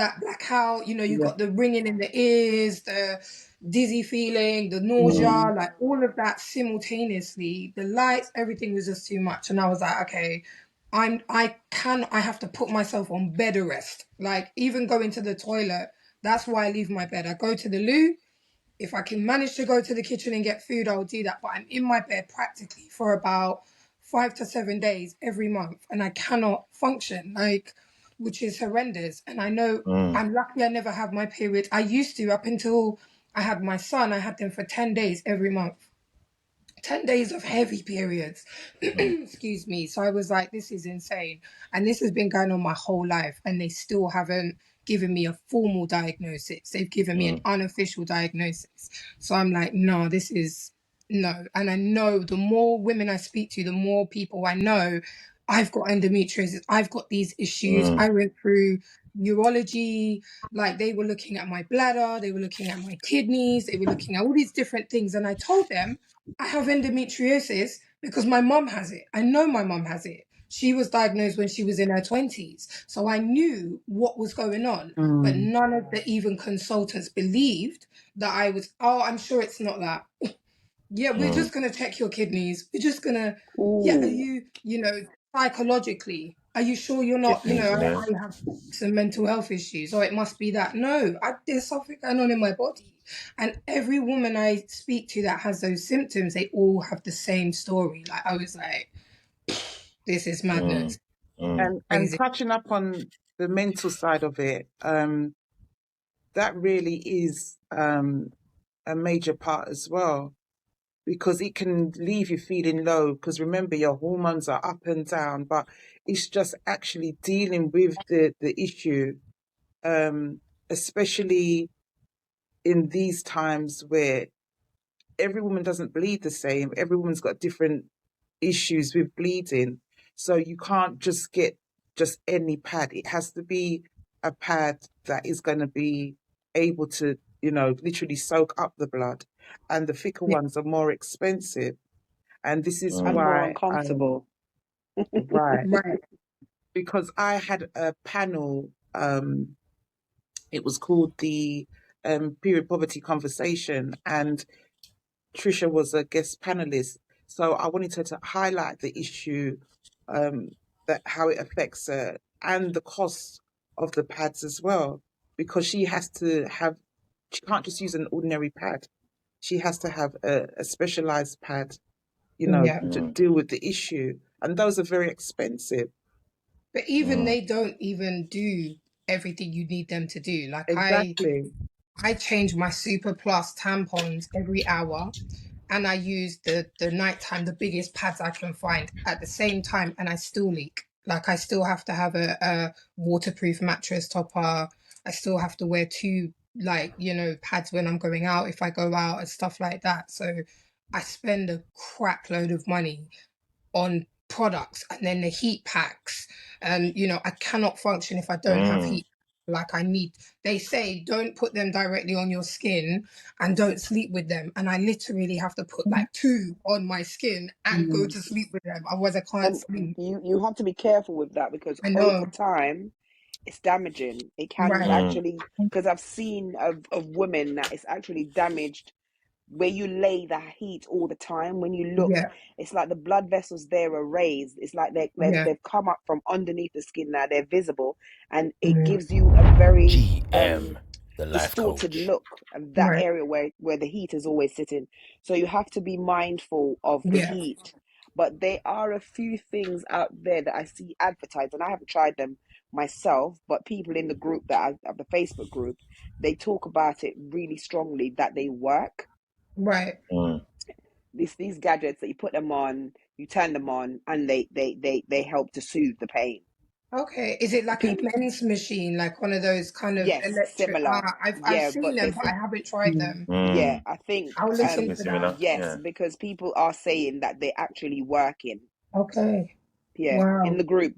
Speaker 3: that blackout, you
Speaker 2: Yeah.
Speaker 3: got the ringing in the ears, the dizzy feeling, the
Speaker 1: mm,
Speaker 3: nausea, like all of that simultaneously, the lights, everything was just too much. And I was like, okay, I have to put myself on bed arrest. Like even going to the toilet, that's why I leave my bed. I go to the loo. If I can manage to go to the kitchen and get food, I'll do that. But I'm in my bed practically for about 5 to 7 days every month, and I cannot function, like, which is horrendous. And I know
Speaker 1: mm,
Speaker 3: I'm lucky I never have my period. I used to up until I had my son. I had them for 10 days every month. 10 days of heavy periods.
Speaker 1: mm,
Speaker 3: Excuse me. So I was like, this is insane. And this has been going on my whole life. And they still haven't given me a formal diagnosis. They've given me an
Speaker 1: mm,
Speaker 3: unofficial diagnosis. So I'm like, no, this is no. And I know the more women I speak to, the more people I know, I've got endometriosis. I've got these issues.
Speaker 1: mm,
Speaker 3: I went through urology, like they were looking at my bladder, they were looking at my kidneys, they were looking at all these different things. And I told them, I have endometriosis because my mom has it. I know my mom has it. She was diagnosed when she was in her 20s. So I knew what was going on. But
Speaker 2: Mm.
Speaker 3: none of the even consultants believed that I'm sure it's not that. Yeah, we're
Speaker 1: mm.
Speaker 3: just going to check your kidneys. We're just going to, yeah, are
Speaker 4: Ooh,
Speaker 3: you, psychologically, are you sure you're not,
Speaker 1: Kidneys,
Speaker 3: I have some mental health issues or it must be that? No, there's something going on in my body. And every woman I speak to that has those symptoms, they all have the same story. Like, I was like, this is
Speaker 1: Mm,
Speaker 3: madness.
Speaker 1: mm,
Speaker 2: And
Speaker 3: Crazy.
Speaker 2: touching up on the mental side of it, that really is a major part as well, because it can leave you feeling low. Because remember, your hormones are up and down, but it's just actually dealing with the issue, especially in these times where every woman doesn't bleed the same. Every woman's got different issues with bleeding. So you can't just get just any pad. It has to be a pad that is going to be able to, literally soak up the blood. And the thicker
Speaker 3: Yeah.
Speaker 2: ones are more expensive. And this is
Speaker 4: And more
Speaker 2: why
Speaker 4: uncomfortable.
Speaker 2: right,
Speaker 3: Right.
Speaker 2: because I had a panel, it was called the Period Poverty Conversation, and Trisha was a guest panelist. So I wanted her to highlight the issue, that how it affects her and the cost of the pads as well, because she can't just use an ordinary pad. She has to have a specialized pad,
Speaker 3: Yeah.
Speaker 2: to deal with the issue. And those are very expensive.
Speaker 3: But even they don't even do everything you need them to do. Like
Speaker 2: Exactly.
Speaker 3: I change my Super Plus tampons every hour, and I use the nighttime, the biggest pads I can find at the same time, and I still leak. Like I still have to have a waterproof mattress topper. I still have to wear two, like, pads when I'm going out, if I go out and stuff like that. So I spend a crap load of money on products, and then the heat packs. And I cannot function if I don't have heat. Like they say don't put them directly on your skin and don't sleep with them, and I literally have to put like 2 on my skin and go to sleep with them, otherwise I can't
Speaker 4: And
Speaker 3: sleep.
Speaker 4: you have to be careful with that, because
Speaker 3: I
Speaker 4: over
Speaker 3: know.
Speaker 4: time it's damaging. It can
Speaker 3: Right.
Speaker 4: actually, because I've seen of women that it's actually damaged where you lay the heat all the time. When you look,
Speaker 3: Yeah.
Speaker 4: it's like the blood vessels there are raised. It's like
Speaker 3: Yeah.
Speaker 4: they've come up from underneath the skin now. They're visible, and it
Speaker 3: Mm.
Speaker 4: gives you a very
Speaker 5: The life
Speaker 4: distorted
Speaker 5: coach.
Speaker 4: look of that
Speaker 3: Right.
Speaker 4: area where the heat is always sitting. So you have to be mindful of the
Speaker 3: Yeah.
Speaker 4: heat. But there are a few things out there that I see advertised, and I haven't tried them myself, but people in the group the Facebook group, they talk about it really strongly, that they work.
Speaker 3: Right.
Speaker 4: These gadgets that you put them on, you turn them on, and they help to soothe the pain.
Speaker 3: Okay. Is it like a
Speaker 4: People,
Speaker 3: men's machine, like one of those kind of
Speaker 4: yes,
Speaker 3: electric?
Speaker 4: similar,
Speaker 3: I've
Speaker 4: yeah,
Speaker 3: seen
Speaker 4: but
Speaker 3: them,
Speaker 4: they
Speaker 3: but I
Speaker 4: said,
Speaker 3: haven't tried them.
Speaker 4: yeah, I think
Speaker 3: I'll look
Speaker 1: Something
Speaker 3: into that.
Speaker 1: similar.
Speaker 4: yes,
Speaker 1: Yeah.
Speaker 4: because people are saying that they're actually working.
Speaker 3: Okay.
Speaker 4: Yeah, in
Speaker 3: Wow.
Speaker 4: the group,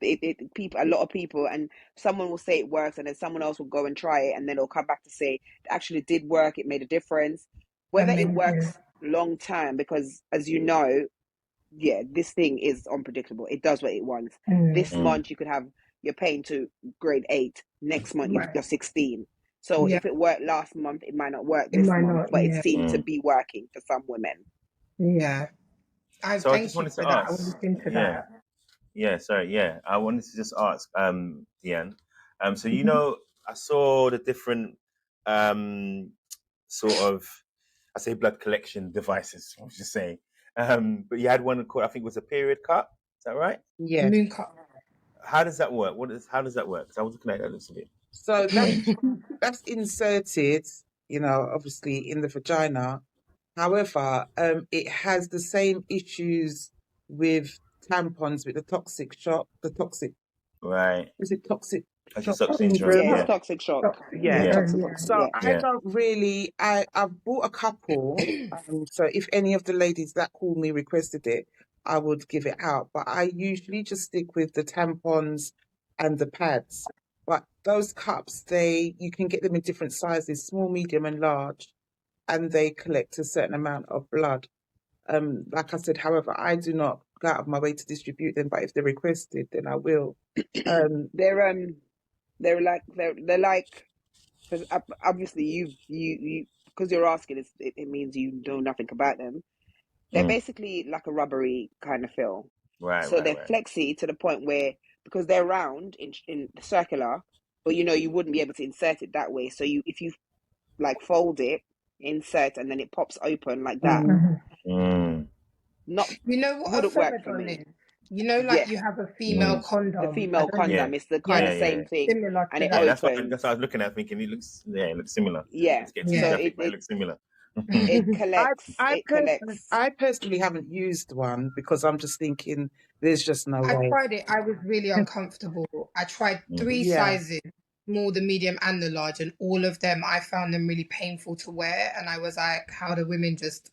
Speaker 4: people, a lot of people, and someone will say it works, and then someone else will go and try it, and then they'll come back to say it actually did work, it made a difference. Whether it
Speaker 3: Amazing.
Speaker 4: works long term, because as you know, yeah, this thing is unpredictable. It does what it wants. This month you could have your pain to grade 8. Next month
Speaker 3: Right.
Speaker 4: you're 16. So
Speaker 3: Yeah.
Speaker 4: if it worked last month, it might not work
Speaker 3: It
Speaker 4: this
Speaker 3: might
Speaker 4: month,
Speaker 3: not.
Speaker 4: but it
Speaker 3: Yeah.
Speaker 4: seemed to be working for some women.
Speaker 3: Yeah. I
Speaker 1: So I just
Speaker 3: thank you
Speaker 1: wanted
Speaker 3: for
Speaker 1: to
Speaker 3: that. I will
Speaker 1: ask.
Speaker 3: look into
Speaker 1: Yeah.
Speaker 3: that.
Speaker 1: Yeah. Sorry. Yeah. I wanted to just ask, Deanne. So
Speaker 3: Mhm.
Speaker 1: I saw the different sort of, I say blood collection devices. I was just saying. But you had one called, I think it was a period cup. Is that right?
Speaker 2: Yes.
Speaker 3: Moon cup.
Speaker 1: How does that work? How does that work? Because I was looking at it, it looks a bit
Speaker 2: So
Speaker 1: strange.
Speaker 2: that's inserted, obviously in the vagina. However, it has the same issues with tampons, with the toxic shock,
Speaker 1: Right.
Speaker 2: is it toxic
Speaker 1: That's
Speaker 2: shock
Speaker 1: just suck syndrome.
Speaker 4: Yeah,
Speaker 2: syndrome?
Speaker 4: it's
Speaker 1: Yeah.
Speaker 4: toxic shock.
Speaker 2: Yeah.
Speaker 4: Yeah,
Speaker 3: Yeah.
Speaker 4: toxic.
Speaker 3: Yeah.
Speaker 2: So
Speaker 4: Yeah.
Speaker 2: I
Speaker 1: Yeah.
Speaker 2: don't really, I've bought a couple. So if any of the ladies that called me requested it, I would give it out. But I usually just stick with the tampons and the pads. But those cups, you can get them in different sizes, small, medium, and large, and they collect a certain amount of blood. Like I said, however, I do not go out of my way to distribute them, but if they're requested, then I will. Um,
Speaker 4: They're like, because obviously you because you're asking, it means you know nothing about them. They're basically like a rubbery kind of feel.
Speaker 1: Right.
Speaker 4: So
Speaker 1: Right.
Speaker 4: they're
Speaker 1: Right.
Speaker 4: flexy to the point where, because they're round in circular, but you wouldn't be able to insert it that way. So if you like fold it, insert, and then it pops open like that.
Speaker 2: mm,
Speaker 3: Mhm.
Speaker 4: Not
Speaker 3: You know what a
Speaker 4: wouldn't work for
Speaker 3: featherdon
Speaker 4: me.
Speaker 3: is? You know, like
Speaker 4: Yeah,
Speaker 3: you have a female
Speaker 1: Mm.
Speaker 3: condom.
Speaker 4: the
Speaker 3: I
Speaker 4: female
Speaker 3: don't know.
Speaker 1: Yeah.
Speaker 4: condom. It's the
Speaker 3: Yeah,
Speaker 4: kind of
Speaker 1: Yeah.
Speaker 4: same
Speaker 1: Yeah.
Speaker 4: thing,
Speaker 3: similar
Speaker 4: and
Speaker 3: to
Speaker 4: it
Speaker 1: Yeah.
Speaker 3: that.
Speaker 4: opens.
Speaker 1: That's what I was looking at, thinking it looks similar.
Speaker 4: Yeah,
Speaker 1: Let's get too
Speaker 4: so
Speaker 3: Yeah.
Speaker 1: graphic, but it looks similar.
Speaker 4: it
Speaker 2: I,
Speaker 4: collects.
Speaker 2: I
Speaker 4: It
Speaker 2: personally,
Speaker 4: collects.
Speaker 2: I personally haven't used one because I'm just thinking there's just no
Speaker 3: I
Speaker 2: way.
Speaker 3: tried it. I was really uncomfortable. I tried
Speaker 1: Mm.
Speaker 3: 3
Speaker 2: Yeah.
Speaker 3: sizes, small, the medium, and the large, and all of them I found them really painful to wear. And I was like, how do women just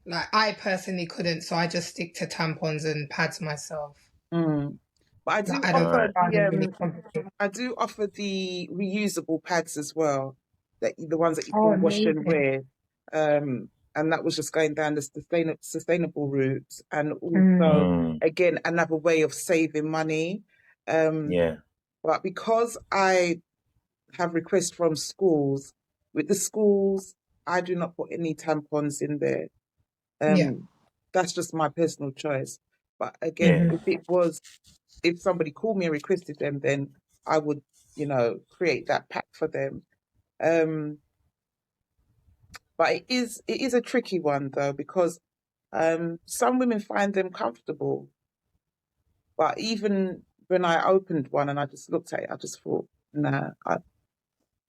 Speaker 3: like? I personally couldn't, so I just stick to tampons and pads myself.
Speaker 2: Mm. But I
Speaker 3: Like,
Speaker 2: do
Speaker 3: I don't
Speaker 2: offer
Speaker 1: Alright.
Speaker 3: find them really
Speaker 2: the
Speaker 3: complicated.
Speaker 2: I do offer the reusable pads as well, that the ones that you
Speaker 3: Oh,
Speaker 2: can wash and
Speaker 3: amazing.
Speaker 2: wear. And that was just going down the sustainable route, and also
Speaker 1: Mm.
Speaker 2: again another way of saving money. Um,
Speaker 1: Yeah.
Speaker 2: but because I have requests from schools, with the schools, I do not put any tampons in there.
Speaker 3: Yeah.
Speaker 2: That's just my personal choice. But again,
Speaker 1: Yeah.
Speaker 2: if somebody called me and requested them, then I would, create that pack for them. Um, but it is a tricky one though, because some women find them comfortable. But even when I opened one and I just looked at it, I just thought, nah,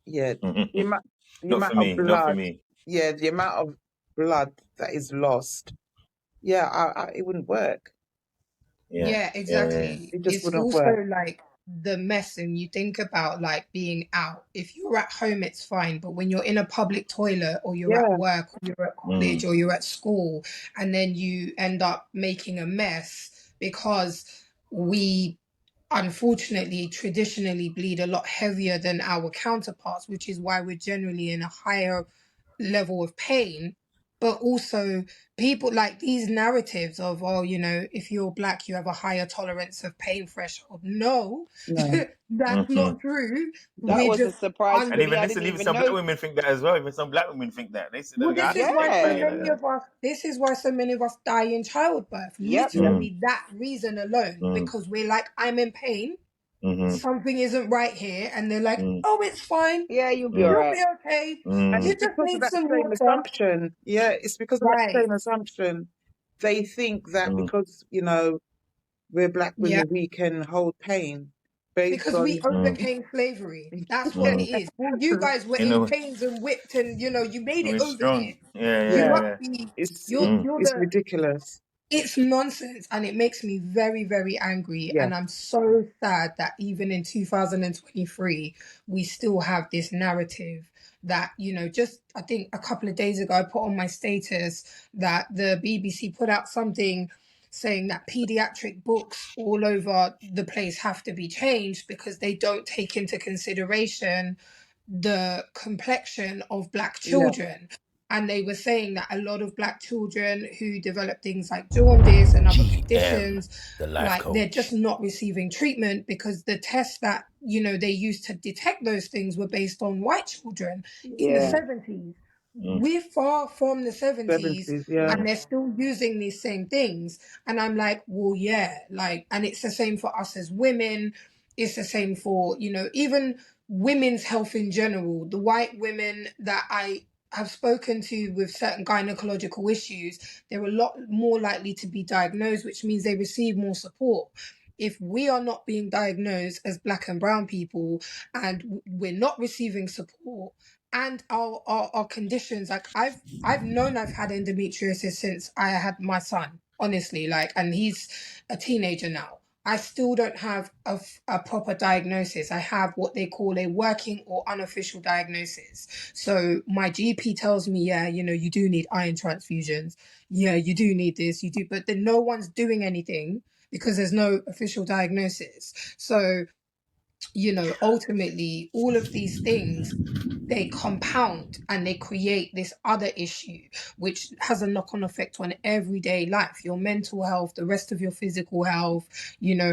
Speaker 2: yeah, the amount, the
Speaker 1: Not for
Speaker 2: amount of
Speaker 1: me. Not for
Speaker 2: blood,
Speaker 1: me.
Speaker 2: yeah, the amount of blood that is lost, yeah, it wouldn't work.
Speaker 1: Yeah.
Speaker 3: Yeah,
Speaker 1: Yeah. Yeah.
Speaker 3: exactly.
Speaker 2: It just
Speaker 3: It's
Speaker 2: wouldn't
Speaker 3: also
Speaker 2: work.
Speaker 3: like the mess, and you think about like being out. If you're at home, it's fine, but when you're in a public toilet, or you're at
Speaker 2: Yeah,
Speaker 3: work, or you're at college,
Speaker 1: Mm.
Speaker 3: or you're at school, and then you end up making a mess because we unfortunately traditionally bleed a lot heavier than our counterparts, which is why we're generally in a higher level of pain. But also, people like these narratives of, oh, if you're black, you have a higher tolerance of pain threshold. No,
Speaker 2: no,
Speaker 3: that's
Speaker 1: Mm-hmm.
Speaker 3: not true.
Speaker 4: That
Speaker 3: We
Speaker 4: was a
Speaker 3: just
Speaker 4: surprise
Speaker 1: And
Speaker 4: for me.
Speaker 1: even
Speaker 4: I
Speaker 1: listen,
Speaker 4: didn't
Speaker 1: even
Speaker 4: even
Speaker 1: some black
Speaker 4: know.
Speaker 1: women think that as well. Even some black women think that.
Speaker 3: Well,
Speaker 1: I
Speaker 3: this is
Speaker 1: can
Speaker 3: why
Speaker 1: take
Speaker 3: so
Speaker 1: pain.
Speaker 4: Yeah.
Speaker 3: many of us. This is why so many of us die in childbirth.
Speaker 4: Yep.
Speaker 2: yeah,
Speaker 1: Mm.
Speaker 3: Literally, that reason alone,
Speaker 1: Mm.
Speaker 3: because we're like, I'm in pain.
Speaker 1: Mm-hmm.
Speaker 3: Something isn't right here, and they're like,
Speaker 1: Mm.
Speaker 3: oh, it's fine.
Speaker 4: Yeah, you'll be all
Speaker 1: Mm.
Speaker 3: You'll
Speaker 4: right.
Speaker 3: be okay.
Speaker 2: and
Speaker 1: Mm.
Speaker 3: You
Speaker 2: it's
Speaker 3: just
Speaker 2: because of
Speaker 3: need
Speaker 2: that
Speaker 3: some
Speaker 2: same
Speaker 3: water.
Speaker 2: assumption. Yeah, it's because of that
Speaker 3: Right.
Speaker 2: same assumption. They think that
Speaker 1: Mm.
Speaker 2: because we're black
Speaker 3: Yeah.
Speaker 2: women, we can hold pain based
Speaker 3: Because we
Speaker 2: on.
Speaker 1: Mm.
Speaker 3: overcame slavery. That's what it
Speaker 1: Mm.
Speaker 3: is. Well, you guys were
Speaker 1: You
Speaker 3: in
Speaker 1: know,
Speaker 3: chains and whipped, and you made it
Speaker 1: we're
Speaker 3: over here.
Speaker 1: strong. Yeah.
Speaker 3: You
Speaker 1: Yeah.
Speaker 2: Yeah,
Speaker 3: must
Speaker 1: Yeah.
Speaker 3: be.
Speaker 2: it's
Speaker 3: You're
Speaker 2: it,
Speaker 1: Mm.
Speaker 3: you're
Speaker 2: it's
Speaker 3: the.
Speaker 2: ridiculous.
Speaker 3: It's nonsense, and it makes me very, very angry.
Speaker 2: Yeah,
Speaker 3: And I'm so sad that even in 2023, we still have this narrative that, just I think a couple of days ago, I put on my status that the BBC put out something saying that pediatric books all over the place have to be changed because they don't take into consideration the complexion of black
Speaker 2: yeah,
Speaker 3: children. And they were saying that a lot of black children who develop things like jaundice and other
Speaker 5: GM,
Speaker 3: conditions,
Speaker 5: the life
Speaker 3: like they're just
Speaker 5: coach.
Speaker 3: not receiving treatment because the tests that they used to detect those things were based on white children in the
Speaker 4: Yeah.
Speaker 3: 70s.
Speaker 1: Mm.
Speaker 3: We're far from the 70s,
Speaker 2: 70s. Yeah,
Speaker 3: and
Speaker 1: Mm.
Speaker 3: they're still using these same things. And I'm like, well, yeah, like, and it's the same for us as women. It's the same for, even women's health in general. The white women that I have spoken to with certain gynecological issues, they're a lot more likely to be diagnosed, which means they receive more support. If we are not being diagnosed as black and brown people, and we're not receiving support, and our conditions, like I've known I've had endometriosis since I had my son, honestly, like, and he's a teenager now. I still don't have a proper diagnosis. I have what they call a working or unofficial diagnosis. So my GP tells me, yeah, you do need iron transfusions. Yeah, you do need this, you do, but then no one's doing anything because there's no official diagnosis. So, ultimately, all of these things, they compound and they create this other issue, which has a knock on effect on everyday life, your mental health, the rest of your physical health,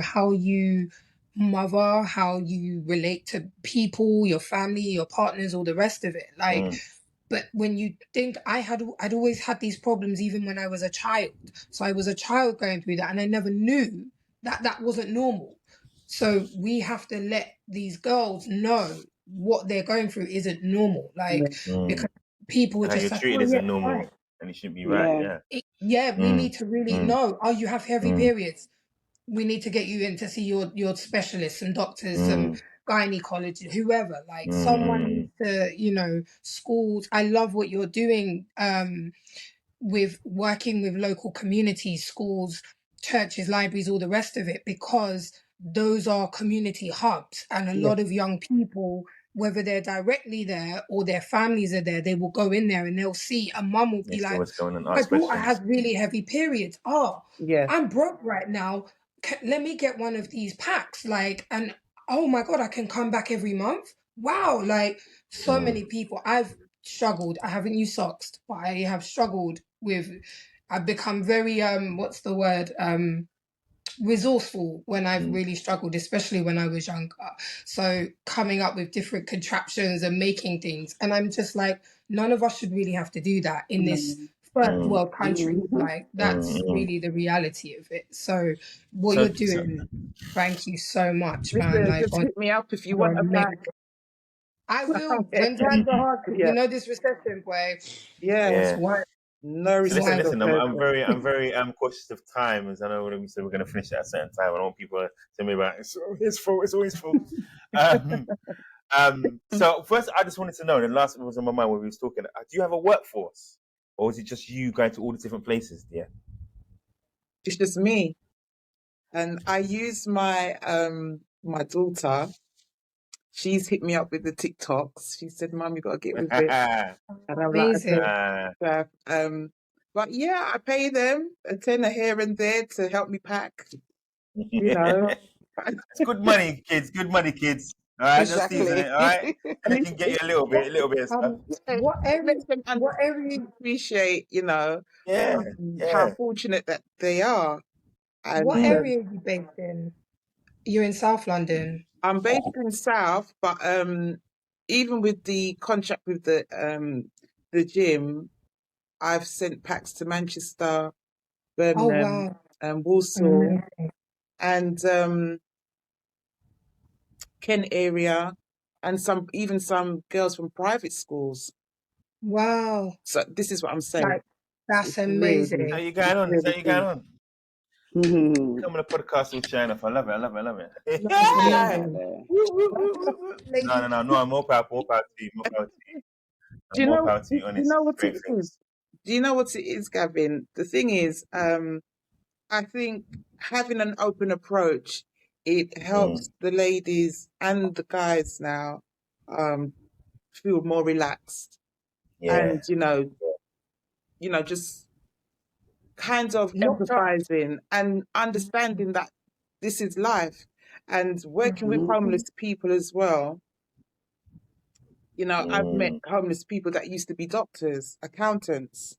Speaker 3: how you mother, how you relate to people, your family, your partners, all the rest of it. Like,
Speaker 1: Mm.
Speaker 3: but when you think I'd always had these problems even when I was a child. So I was a child going through that, and I never knew that that wasn't normal. So we have to let these girls know what they're going through isn't normal.
Speaker 2: yeah,
Speaker 3: Like,
Speaker 1: Mm.
Speaker 3: because people are
Speaker 1: And how you're
Speaker 3: just like,
Speaker 1: treated
Speaker 3: oh yeah,
Speaker 1: isn't
Speaker 3: it's fine.
Speaker 1: normal, and it should be right.
Speaker 4: Yeah.
Speaker 1: Yeah.
Speaker 3: Yeah, we
Speaker 1: Mm.
Speaker 3: need to really
Speaker 1: Mm.
Speaker 3: know. Oh, you have heavy
Speaker 1: Mm.
Speaker 3: periods. we need to get you in to see your specialists and doctors and gynecologists, whoever. Like someone needs to, you know, schools. I love what you're doing with working with local communities, schools, churches, libraries, all the rest of it, because those are community hubs, and a lot of young people, whether they're directly there or their families are there, they will go in there and they'll see a mum will be
Speaker 1: So
Speaker 3: like,
Speaker 1: what's going on?
Speaker 3: my
Speaker 1: Ask
Speaker 3: daughter
Speaker 1: questions.
Speaker 3: has really heavy periods. Oh,
Speaker 2: Yeah.
Speaker 3: I'm broke right now. Let me get one of these packs. Like, and oh my God, I can come back every month. Wow. Like, so many people. I've struggled. I haven't used socks, but I have struggled with, I've become very, what's the word? Resourceful when I've really struggled, especially when I was younger. So coming up with different contraptions and making things. And I'm just like, none of us should really have to do that in this first world country. Like, that's really the reality of it. So what you're doing, thank you so much, man.
Speaker 2: Listen,
Speaker 3: Like,
Speaker 2: just hit me up if you
Speaker 3: you're
Speaker 2: want a
Speaker 3: amazing.
Speaker 2: pack.
Speaker 3: I will when times are hard. 'Cause
Speaker 2: Yeah.
Speaker 3: you know this recession, boy.
Speaker 2: Yeah.
Speaker 3: That's why.
Speaker 2: No
Speaker 1: So
Speaker 2: respect
Speaker 1: listen.
Speaker 2: of
Speaker 1: I'm
Speaker 2: person.
Speaker 1: very cautious of time, as I know when we said we're going to finish at a certain time. I don't want people to tell me about it's his fault. It's always fault. So first, I just wanted to know. The last one was on my mind when we was talking. Do you have a workforce, or is it just you going to all the different places? Yeah.
Speaker 2: It's just me. And I use my my daughter. She's hit me up with the TikToks. She said, "Mum, you got to get with it." And I'm like,
Speaker 3: Amazing.
Speaker 2: "Okay." But yeah, I pay them a tenner here and there to help me pack. You know,
Speaker 1: It's good money, kids. Good money, kids. All right, just teasing
Speaker 4: Exactly.
Speaker 1: it. All right, and they can get you a little bit of stuff.
Speaker 3: What
Speaker 2: it
Speaker 3: area?
Speaker 2: makes them
Speaker 3: What area?
Speaker 2: appreciate, you know,
Speaker 1: Yeah,
Speaker 2: how
Speaker 1: yeah.
Speaker 2: fortunate that they are. And
Speaker 3: What area are you based in? You're in South London.
Speaker 2: I'm based in South, but even with the contract with the gym, I've sent packs to Manchester,
Speaker 3: Oh
Speaker 2: Birmingham,
Speaker 3: wow.
Speaker 2: and Walsall,
Speaker 3: Amazing.
Speaker 2: and Kent area, and even some girls from private schools.
Speaker 3: Wow.
Speaker 2: So this is what I'm saying.
Speaker 3: Like, that's
Speaker 2: It's really,
Speaker 3: amazing.
Speaker 1: How you going on?
Speaker 2: really
Speaker 1: How you
Speaker 2: deep.
Speaker 1: going on?
Speaker 4: Mhm.
Speaker 1: Come on the podcast will shine off. I love it. I love it. I love it.
Speaker 3: That's
Speaker 2: Yeah.
Speaker 3: amazing.
Speaker 1: No. More power to you. More power to you.
Speaker 2: Do you
Speaker 1: More
Speaker 2: know?
Speaker 1: power to
Speaker 2: Do
Speaker 1: you.
Speaker 2: you
Speaker 1: Honest,
Speaker 2: know what
Speaker 1: great
Speaker 2: it is?
Speaker 1: things.
Speaker 2: Do you know what it is, Gavin? The thing is, I think having an open approach, it helps the ladies and the guys now feel more relaxed,
Speaker 1: Yeah.
Speaker 2: and just kind of
Speaker 3: Not just,
Speaker 2: empathizing and understanding that this is life, and working with homeless people as well. I've met homeless people that used to be doctors, accountants.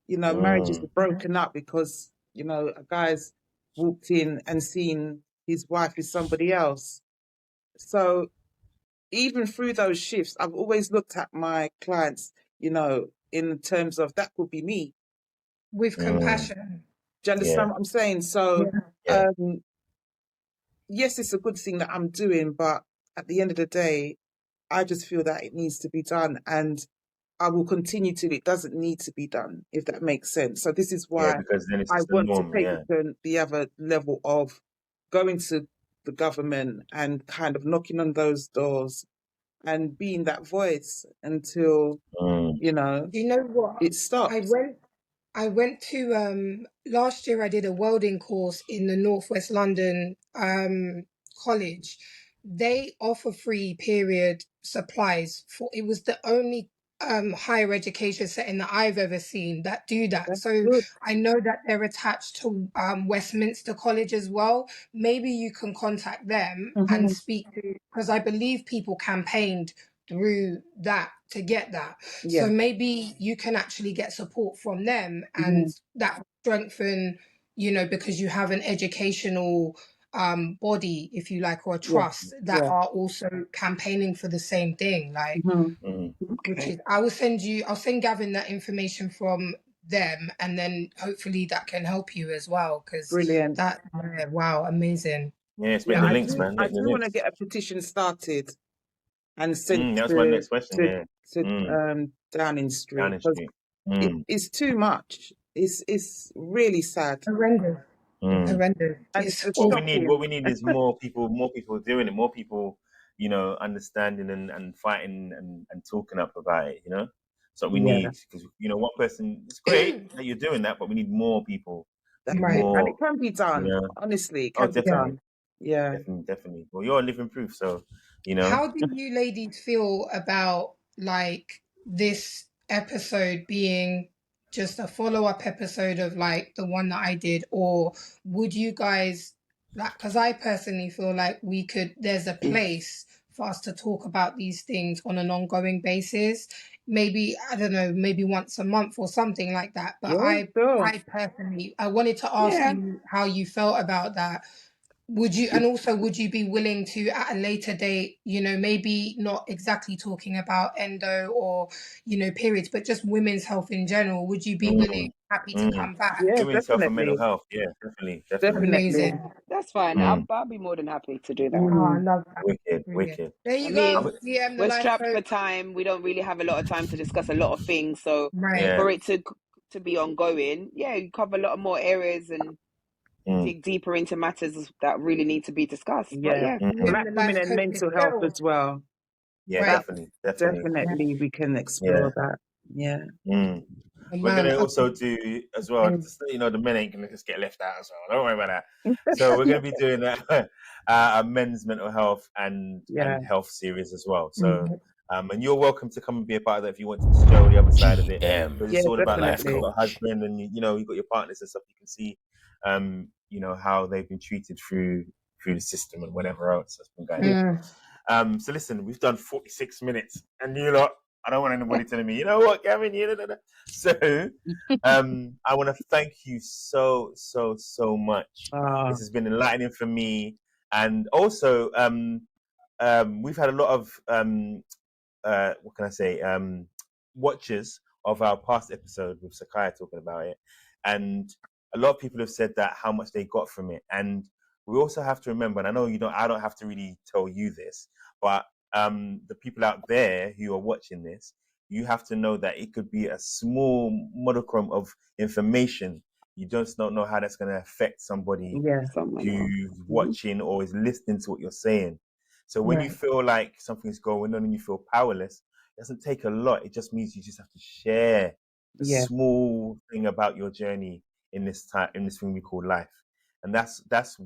Speaker 2: Marriages are broken up because, a guy's walked in and seen his wife with somebody else. So even through those shifts, I've always looked at my clients, in terms of that could be me.
Speaker 3: with compassion.
Speaker 2: Do you understand
Speaker 1: Yeah.
Speaker 2: what I'm saying? So,
Speaker 1: Yeah.
Speaker 2: yes, it's a good thing that I'm doing, but at the end of the day, I just feel that it needs to be done. And I will continue till it doesn't need to be done, if that makes sense. So this is
Speaker 1: Yeah.
Speaker 2: why
Speaker 1: Because then it's
Speaker 2: I
Speaker 1: just the
Speaker 2: want to
Speaker 1: norm.
Speaker 2: take
Speaker 1: Yeah.
Speaker 2: it to the other level of going to the government and kind of knocking on those doors and being that voice until,
Speaker 3: Do you know what?
Speaker 2: it
Speaker 3: I
Speaker 2: stops.
Speaker 3: went I went to last year I did a welding course in the Northwest London college. They offer free period supplies for it was the only higher education setting that I've ever seen that do that.
Speaker 2: That's
Speaker 3: So
Speaker 2: good.
Speaker 3: I know that they're attached to Westminster College as well. Maybe you can contact them and speak to, because I believe people campaigned through that to get that.
Speaker 2: Yeah.
Speaker 3: So maybe you can actually get support from them, and that will strengthen, because you have an educational body, if you like, or a
Speaker 2: Yeah.
Speaker 3: trust that
Speaker 2: Yeah.
Speaker 3: are also campaigning for the same thing. Like, which
Speaker 4: Okay.
Speaker 3: is, I'll send Gavin that information from them, and then hopefully that can help you as well. Because
Speaker 2: Brilliant.
Speaker 3: that, yeah, wow, amazing.
Speaker 1: Yes. Make
Speaker 2: Yeah,
Speaker 1: the
Speaker 2: I
Speaker 1: links,
Speaker 2: do.
Speaker 1: man.
Speaker 2: I
Speaker 1: Make the
Speaker 2: do want to
Speaker 1: links.
Speaker 2: get a petition started and sent
Speaker 1: That was my
Speaker 2: to
Speaker 1: next question.
Speaker 2: to
Speaker 1: Yeah.
Speaker 2: to Downing Street,
Speaker 1: Downing
Speaker 2: because
Speaker 1: Street.
Speaker 2: it's too much. It's really sad.
Speaker 3: Horrendous. It's horrendous.
Speaker 2: And
Speaker 3: It's
Speaker 2: it's
Speaker 3: awful.
Speaker 1: What
Speaker 2: shocking.
Speaker 1: we need is more people doing it, more people, understanding and fighting and talking up about it, So we
Speaker 2: Yeah,
Speaker 1: need, because one person, it's great that you're doing that, but we need more people. We
Speaker 2: that's
Speaker 1: need
Speaker 3: Right.
Speaker 2: it. And
Speaker 1: more,
Speaker 2: it can be
Speaker 1: you
Speaker 2: done.
Speaker 1: know.
Speaker 2: Honestly, it
Speaker 1: Oh,
Speaker 2: can be
Speaker 3: Yeah.
Speaker 2: done.
Speaker 1: definitely,
Speaker 2: Yeah.
Speaker 1: definitely. Well, you're a living proof, so
Speaker 3: How do you ladies feel about like this episode being just a follow-up episode of like the one that I did, or would you guys like, because I personally feel like there's a place for us to talk about these things on an ongoing basis. Maybe, I don't know, maybe once a month or something like that. But
Speaker 2: Yeah, sure.
Speaker 3: I personally, I wanted to ask
Speaker 4: Yeah.
Speaker 3: you how you felt about that. Would you be willing to at a later date, maybe not exactly talking about endo or, periods, but just women's health in general? Would you be willing,
Speaker 1: mm,
Speaker 3: happy to
Speaker 1: mm.
Speaker 3: come back?
Speaker 2: Yeah,
Speaker 1: Women's health and mental
Speaker 2: definitely.
Speaker 1: health, yeah, definitely, definitely.
Speaker 2: Definitely.
Speaker 3: Amazing.
Speaker 4: That's fine.
Speaker 1: Mm.
Speaker 4: I'll be more than happy to do that.
Speaker 3: Oh, I
Speaker 2: Mm.
Speaker 3: love that.
Speaker 1: Wicked,
Speaker 3: Brilliant.
Speaker 1: wicked.
Speaker 3: There
Speaker 4: I
Speaker 3: you
Speaker 4: mean,
Speaker 3: go. DM the
Speaker 4: we're
Speaker 3: life
Speaker 4: strapped for
Speaker 3: coach.
Speaker 4: time. We don't really have a lot of time to discuss a lot of things. So
Speaker 3: Right.
Speaker 1: Yeah.
Speaker 4: for it to be ongoing, yeah, you cover a lot of more areas and
Speaker 1: Mm,
Speaker 4: dig deeper into matters that really need to be discussed. But
Speaker 2: Yeah.
Speaker 4: yeah,
Speaker 1: mm.
Speaker 3: DM
Speaker 2: Black
Speaker 3: the
Speaker 2: women
Speaker 3: life
Speaker 2: and
Speaker 3: coach
Speaker 2: mental health
Speaker 3: itself.
Speaker 2: as well.
Speaker 1: Yeah,
Speaker 3: Right.
Speaker 2: That
Speaker 1: definitely, definitely.
Speaker 2: definitely we can
Speaker 1: Yeah.
Speaker 2: explore that. Yeah.
Speaker 1: Mm.
Speaker 3: Oh,
Speaker 1: We're
Speaker 3: man.
Speaker 1: gonna also do as well.
Speaker 3: Okay.
Speaker 1: Just, the men ain't gonna just get left out as well. Don't worry about that. So we're gonna be doing a men's mental health and
Speaker 2: Yeah.
Speaker 1: health series as well. So
Speaker 3: Mhm.
Speaker 1: and you're welcome to come and be a part of that if you want to show the other side of it, because
Speaker 2: Yeah,
Speaker 1: it's all
Speaker 3: Mm.
Speaker 1: about, like,
Speaker 2: definitely.
Speaker 1: if you've got a
Speaker 5: Coach.
Speaker 1: husband and you got your partners and stuff, you can see how they've been treated through the system and whatever else that's been going
Speaker 2: Yeah.
Speaker 1: on. So listen, we've done 46 minutes, and you lot, I don't want anybody telling me, you know what, Gavin, So, I want to thank you so much.
Speaker 2: Ah,
Speaker 1: This has been enlightening for me, and also, we've had a lot of what can I say, watchers of our past episode with Zakiyaa talking about it, and a lot of people have said that how much they got from it, and we also have to remember, and I know I don't have to really tell you this, but the people out there who are watching this, you have to know that it could be a small modicum of information. You just don't know how that's going to affect somebody
Speaker 2: yeah.
Speaker 4: someone else.
Speaker 1: who's watching or is listening to what you're saying. So when you
Speaker 3: Right.
Speaker 1: feel like something's going on and you feel powerless, it doesn't take a lot. It just means you just have to share a
Speaker 2: Yeah.
Speaker 1: small thing about your journey in this thing we call life. And that's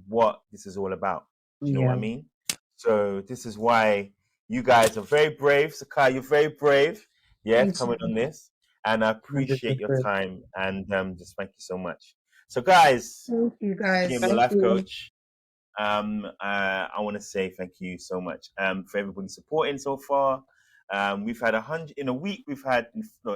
Speaker 1: what this is all about. Do you know what I
Speaker 2: Yeah.
Speaker 1: mean? So this is why you guys are very brave. Zakiyaa, you're very brave. Yeah,
Speaker 3: Thank
Speaker 1: coming on
Speaker 3: you.
Speaker 1: this. And I appreciate your
Speaker 2: 100%.
Speaker 1: time, and just thank you so much. So guys,
Speaker 3: Thank you,
Speaker 1: this is
Speaker 3: guys.
Speaker 1: GM the
Speaker 2: Thank
Speaker 1: Life
Speaker 2: you.
Speaker 1: Coach. I want to say thank you so much for everybody supporting so far. We've had 100 in a week. We've had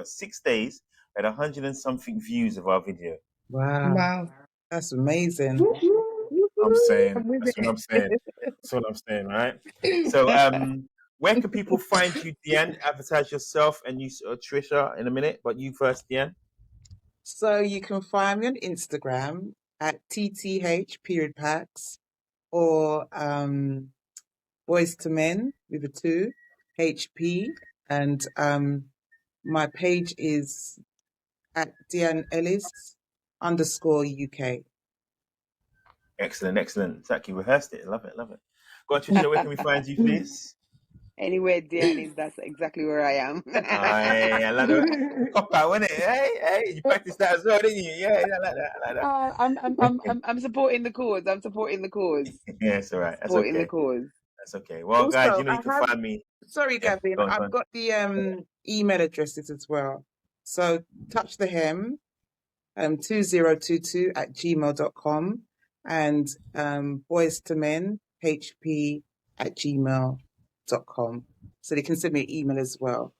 Speaker 1: 6 days. We had 100 and something views of our video.
Speaker 2: Wow.
Speaker 3: Wow.
Speaker 2: That's amazing.
Speaker 3: Woo-hoo.
Speaker 1: I'm saying
Speaker 3: I'm with
Speaker 1: that's what I'm saying. That's what I'm saying, right?
Speaker 3: it.
Speaker 1: So, where can people find you, Deanne? Advertise yourself, and you, Trisha, in a minute. But you first, Deanne.
Speaker 2: So you can find me on Instagram at TTH period packs or Boys to Men with a 2 HP, and my page is at Deanne Ellis _UK.
Speaker 1: Excellent, excellent. Exactly, rehearsed it. Love it, love it. Go on, Trisha. Where can we find you, please?
Speaker 4: Anywhere Deanne is, that's exactly where I am.
Speaker 1: I like the cop out, wasn't it? Hey, you practiced that as well, didn't you? Yeah, I like that. I like that.
Speaker 4: I'm supporting the cause. I'm supporting the cause.
Speaker 1: Yeah, it's all right. That's
Speaker 4: Supporting the
Speaker 1: okay.
Speaker 4: cause.
Speaker 1: That's okay. Well, guys,
Speaker 2: Also,
Speaker 1: you
Speaker 2: I
Speaker 1: can
Speaker 2: have,
Speaker 1: find me.
Speaker 2: sorry,
Speaker 1: Yeah,
Speaker 2: Gavin,
Speaker 1: go on, go
Speaker 2: I've
Speaker 1: on.
Speaker 2: got the email addresses as well. So touch the hem 2022 at gmail.com and boys to men hp at gmail.com. So they can send me an email as well.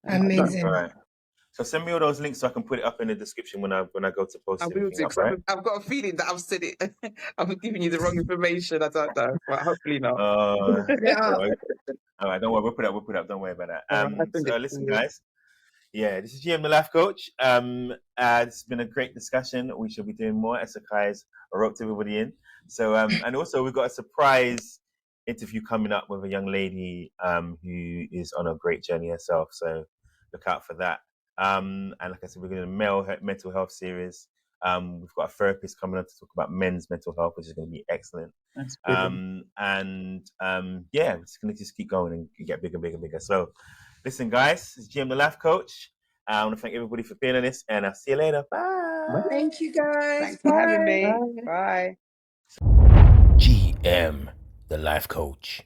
Speaker 3: Amazing.
Speaker 1: All right. So send me all those links so I can put it up in the description when I go to post
Speaker 2: I will
Speaker 1: everything
Speaker 2: do,
Speaker 1: up,
Speaker 2: because
Speaker 1: right?
Speaker 2: I've got a feeling that I've said it. I'm giving you the wrong information. I don't know, but hopefully not.
Speaker 3: Yeah.
Speaker 1: All right. Don't worry. We'll put it up. Don't worry about that.
Speaker 2: All right, I'll send
Speaker 1: So
Speaker 2: it to
Speaker 1: listen,
Speaker 2: you.
Speaker 1: guys. Yeah, this is GM the Life Coach. This has been a great discussion. We shall be doing more. Zakiyaa's roped everybody in. So and also we've got a surprise interview coming up with a young lady who is on a great journey herself. So look out for that. And like I said, we're doing a mental health series. We've got a therapist coming on to talk about men's mental health, which is going to be excellent.
Speaker 2: That's brilliant.
Speaker 1: Yeah, we're just going to just keep going and get bigger, bigger, bigger. So, listen, guys, it's Jim, the life coach. I want to thank everybody for being on this, and I'll see you later. Bye.
Speaker 3: Thank you, guys.
Speaker 4: Thanks for having me.
Speaker 2: Bye.
Speaker 4: Bye.
Speaker 5: GM, the life coach.